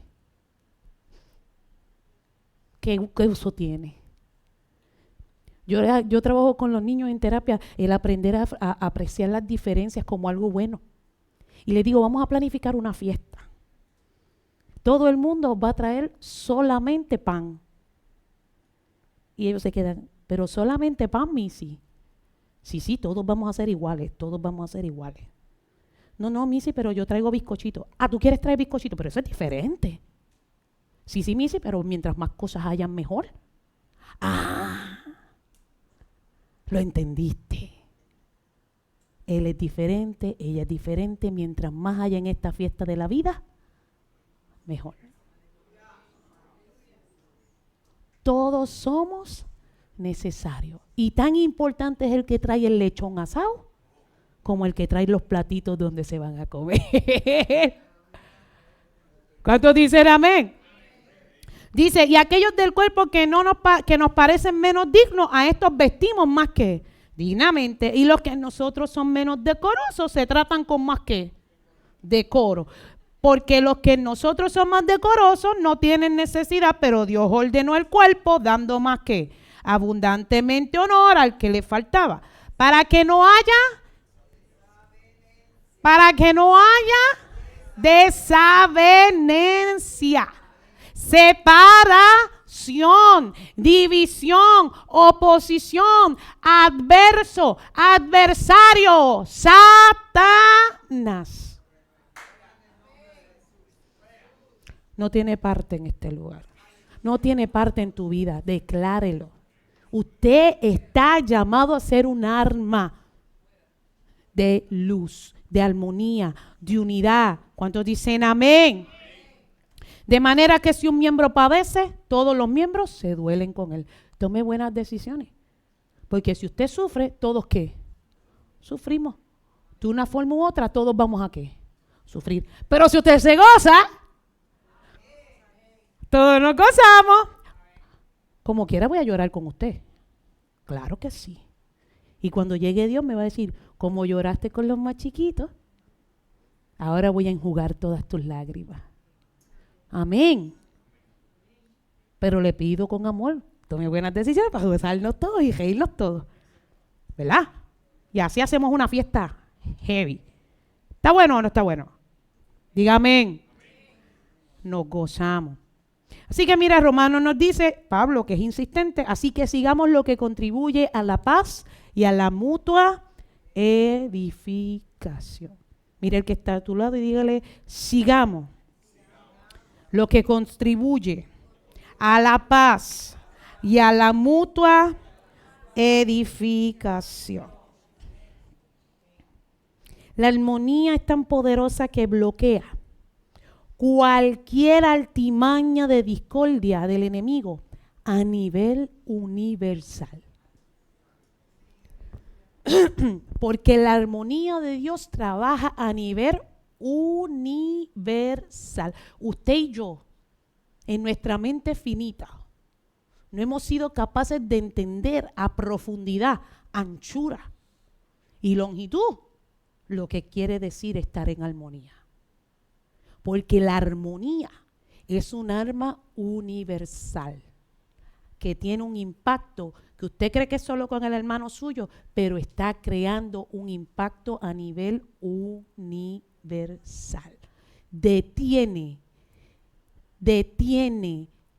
¿qué uso tiene? Yo trabajo con los niños en terapia, el aprender a apreciar las diferencias como algo bueno. Y les digo, vamos a planificar una fiesta. Todo el mundo va a traer solamente pan. Y ellos se quedan, pero solamente pan, Missy. Sí, todos vamos a ser iguales, todos vamos a ser iguales. No, Missy, pero yo traigo bizcochito. Ah, ¿tú quieres traer bizcochito? Pero eso es diferente. Sí, Missy, pero mientras más cosas hayan, mejor. Ah, lo entendiste. Él es diferente, ella es diferente. Mientras más haya en esta fiesta de la vida, mejor. Todos somos necesarios. Y tan importante es el que trae el lechón asado como el que trae los platitos donde se van a comer. ¿Cuántos dicen amén? Dice, y aquellos del cuerpo que nos parecen menos dignos, a estos vestimos más que dignamente. Y los que nosotros son menos decorosos se tratan con más que decoro. Porque los que nosotros somos más decorosos no tienen necesidad, pero Dios ordenó el cuerpo dando más que abundantemente honor al que le faltaba. Para que no haya desavenencia, separación, división, oposición, adversario, Satanás. No tiene parte en este lugar. No tiene parte en tu vida. Declárelo. Usted está llamado a ser un arma de luz, de armonía, de unidad. ¿Cuántos dicen amén? De manera que si un miembro padece, todos los miembros se duelen con él. Tome buenas decisiones. Porque si usted sufre, ¿todos qué? Sufrimos. De una forma u otra, todos vamos a ¿qué? Sufrir. Pero si usted se goza, todos nos gozamos. Como quiera voy a llorar con usted. Claro que sí. Y cuando llegue Dios me va a decir, como lloraste con los más chiquitos, ahora voy a enjugar todas tus lágrimas. Amén. Pero le pido con amor, tome buenas decisiones para gozarnos todos y reírnos todos. ¿Verdad? Y así hacemos una fiesta heavy. ¿Está bueno o no está bueno? Diga amén. Nos gozamos. Así que mira, Romanos nos dice, Pablo, que es insistente, así que sigamos lo que contribuye a la paz y a la mutua edificación. Mira el que está a tu lado y dígale, sigamos lo que contribuye a la paz y a la mutua edificación. La armonía es tan poderosa que bloquea cualquier altimaña de discordia del enemigo a nivel universal. Porque la armonía de Dios trabaja a nivel universal. Usted y yo, en nuestra mente finita, no hemos sido capaces de entender a profundidad, anchura y longitud lo que quiere decir estar en armonía. Porque la armonía es un arma universal que tiene un impacto que usted cree que es solo con el hermano suyo, pero está creando un impacto a nivel universal. Detiene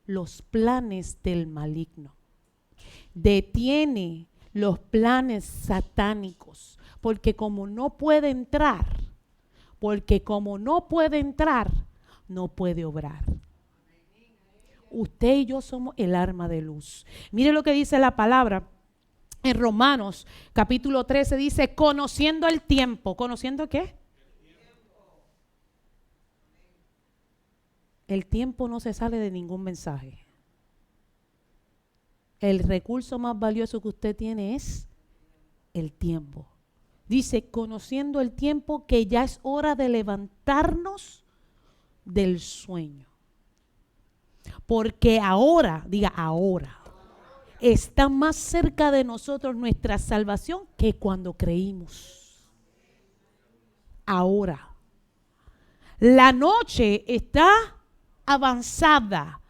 los planes del maligno. Detiene los planes satánicos, porque como no puede entrar, no puede obrar. Usted y yo somos el arma de luz. Mire lo que dice la palabra en Romanos capítulo 13, dice, conociendo el tiempo. ¿Conociendo qué? El tiempo no se sale de ningún mensaje. El recurso más valioso que usted tiene es el tiempo. Dice, conociendo el tiempo que ya es hora de levantarnos del sueño. Porque ahora, diga ahora, está más cerca de nosotros nuestra salvación que cuando creímos. Ahora. La noche está avanzada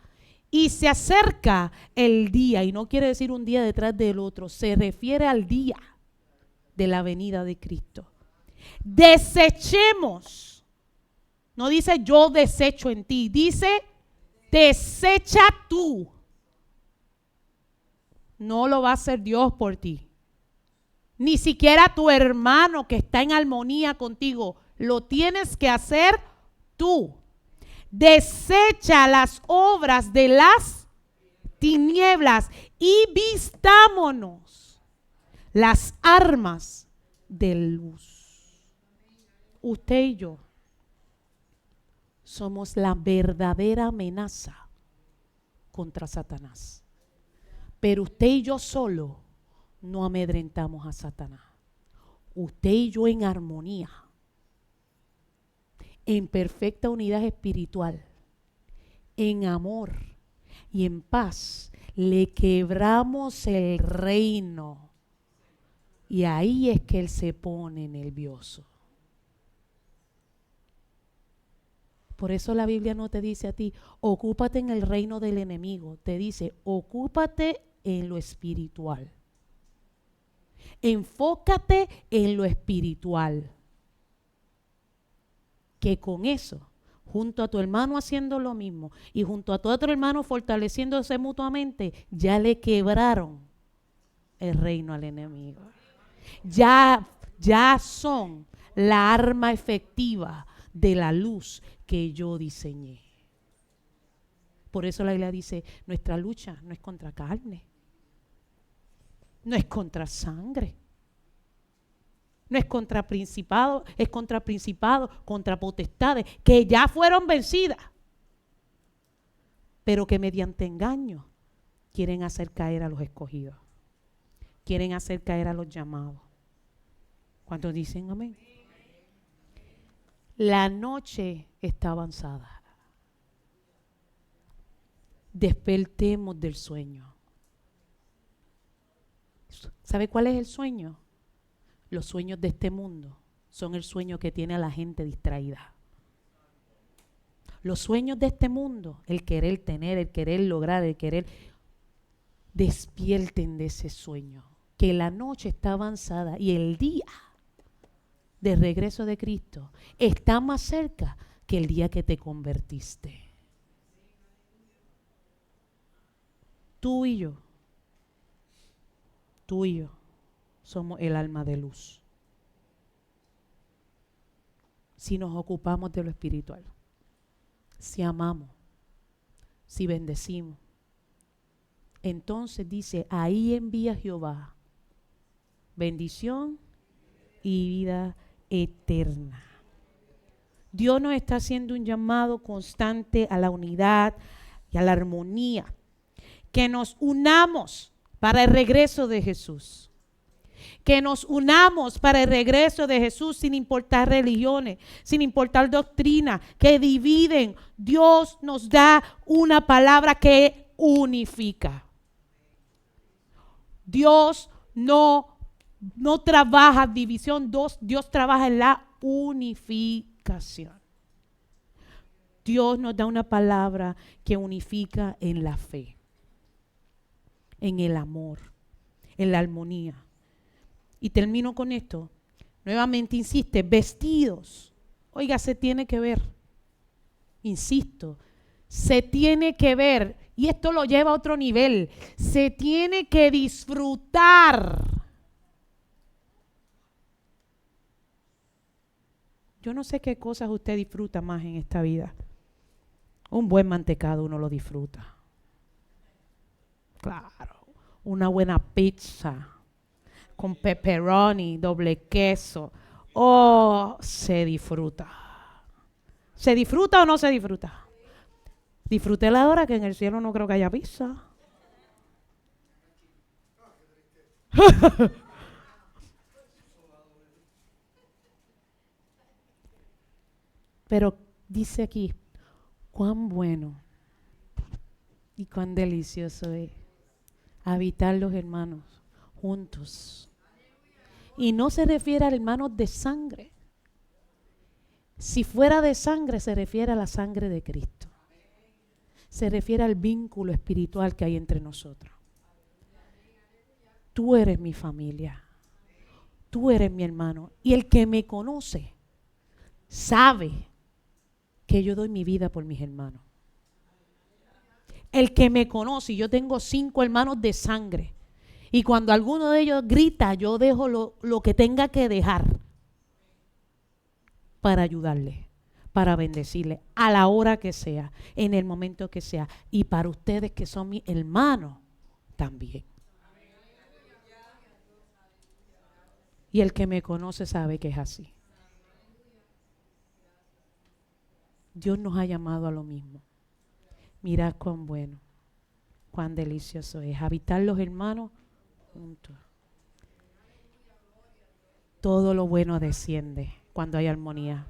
y se acerca el día. Y no quiere decir un día detrás del otro. Se refiere al día de la venida de Cristo. Desechemos. No dice yo desecho en ti. Dice desecha tú. No lo va a hacer Dios por ti. Ni siquiera tu hermano que está en armonía contigo. Lo tienes que hacer tú. Desecha las obras de las tinieblas y vistámonos las armas de luz. Usted y yo somos la verdadera amenaza contra Satanás. Pero usted y yo solo no amedrentamos a Satanás. Usted y yo en armonía, en perfecta unidad espiritual, en amor y en paz, le quebramos el reino. Y ahí es que él se pone nervioso. Por eso la Biblia no te dice a ti, ocúpate en el reino del enemigo. Te dice, ocúpate en lo espiritual. Enfócate en lo espiritual. Que con eso, junto a tu hermano haciendo lo mismo y junto a tu otro hermano fortaleciéndose mutuamente, ya le quebraron el reino al enemigo. Ya son la arma efectiva de la luz que yo diseñé. Por eso la Biblia dice, nuestra lucha no es contra carne, no es contra sangre, no es contra principados, es contra principados, contra potestades que ya fueron vencidas, pero que mediante engaño quieren hacer caer a los escogidos, quieren hacer caer a los llamados. ¿Cuántos dicen amén? La noche está avanzada. Despertemos del sueño. ¿Sabe cuál es el sueño? Los sueños de este mundo son el sueño que tiene a la gente distraída. Los sueños de este mundo, el querer tener, el querer lograr, el querer, despierten de ese sueño. Que la noche está avanzada y el día de regreso de Cristo está más cerca que el día que te convertiste. Tú y yo somos el alma de luz. Si nos ocupamos de lo espiritual, si amamos, si bendecimos, entonces dice, ahí envía Jehová bendición y vida eterna. Dios nos está haciendo un llamado constante a la unidad y a la armonía. Que nos unamos para el regreso de Jesús. Que nos unamos para el regreso de Jesús sin importar religiones, sin importar doctrina que dividen. Dios nos da una palabra que unifica. Dios no trabaja división, Dios trabaja en la unificación. Dios nos da una palabra que unifica en la fe, en el amor, en la armonía. Y termino con esto. Nuevamente insiste, vestidos. Oiga, se tiene que ver. Insisto, se tiene que ver. Y esto lo lleva a otro nivel. Se tiene que disfrutar. Yo no sé qué cosas usted disfruta más en esta vida. Un buen mantecado uno lo disfruta. Claro, una buena pizza con pepperoni, doble queso. Oh, se disfruta. ¿Se disfruta o no se disfruta? Disfrute la hora que en el cielo no creo que haya pizza. Pero dice aquí, cuán bueno y cuán delicioso es habitar los hermanos juntos. Y no se refiere a hermanos de sangre. Si fuera de sangre, se refiere a la sangre de Cristo. Se refiere al vínculo espiritual que hay entre nosotros. Tú eres mi familia. Tú eres mi hermano. Y el que me conoce sabe que yo doy mi vida por mis hermanos. El que me conoce, yo tengo 5 hermanos de sangre. Y cuando alguno de ellos grita, yo dejo lo que tenga que dejar para ayudarle, para bendecirle, a la hora que sea, en el momento que sea. Y para ustedes que son mis hermanos, también. Y el que me conoce sabe que es así. Dios nos ha llamado a lo mismo. Mirad cuán bueno, cuán delicioso es habitar los hermanos juntos. Todo lo bueno desciende cuando hay armonía.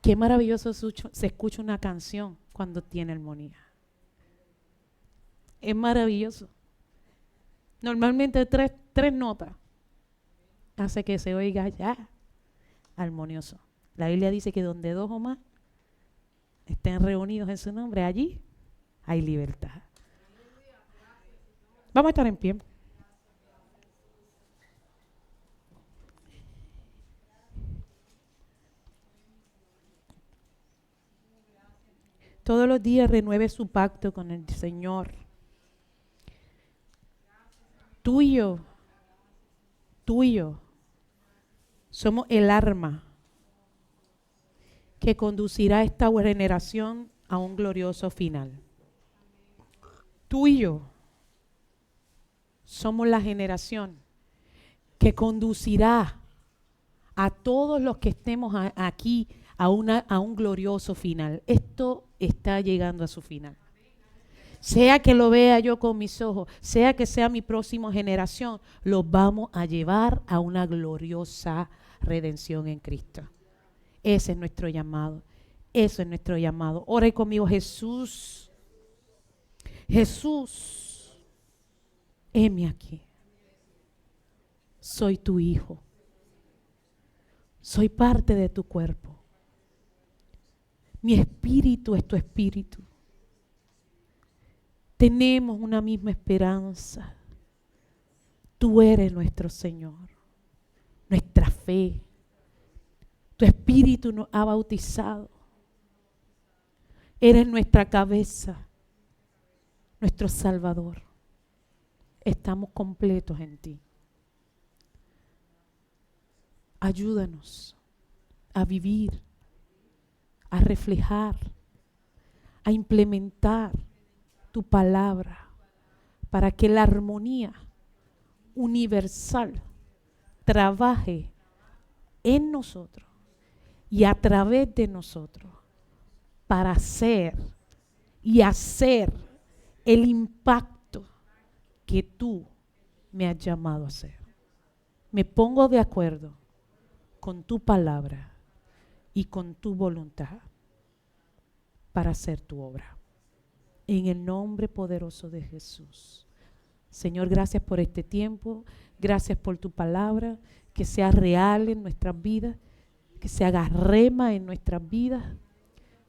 Qué maravilloso se escucha una canción cuando tiene armonía. Es maravilloso. Normalmente tres notas hace que se oiga ya armonioso. La Biblia dice que donde 2 o más estén reunidos en su nombre, allí hay libertad. Vamos a estar en pie. Todos los días renueve su pacto con el Señor. Tú y yo somos el arma que conducirá a esta generación a un glorioso final. Tú y yo somos la generación que conducirá a todos los que estemos aquí a un glorioso final. Esto está llegando a su final. Sea que lo vea yo con mis ojos, sea que sea mi próxima generación, los vamos a llevar a una gloriosa redención en Cristo. Ese es nuestro llamado. Eso es nuestro llamado. Ore conmigo, Jesús. Jesús, heme aquí. Soy tu hijo. Soy parte de tu cuerpo. Mi espíritu es tu espíritu. Tenemos una misma esperanza. Tú eres nuestro Señor, nuestra fe. Tu espíritu nos ha bautizado. Eres nuestra cabeza, nuestro Salvador. Estamos completos en ti. Ayúdanos a vivir, a reflejar, a implementar tu palabra para que la armonía universal trabaje en nosotros y a través de nosotros para hacer y hacer el impacto que tú me has llamado a hacer. Me pongo de acuerdo con tu palabra y con tu voluntad para hacer tu obra. En el nombre poderoso de Jesús. Señor, gracias por este tiempo. Gracias por tu palabra, que sea real en nuestras vidas, que se haga rema en nuestras vidas.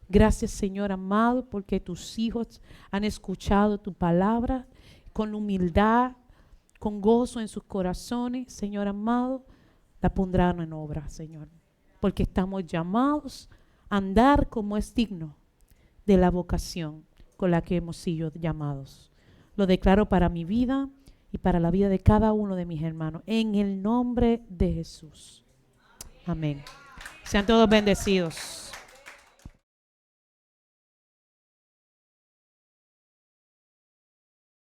Gracias, Señor amado, porque tus hijos han escuchado tu palabra con humildad, con gozo en sus corazones. Señor amado, la pondrán en obra, Señor, porque estamos llamados a andar como es digno de la vocación con la que hemos sido llamados. Lo declaro para mi vida y para la vida de cada uno de mis hermanos, en el nombre de Jesús. Amén. Sean todos bendecidos.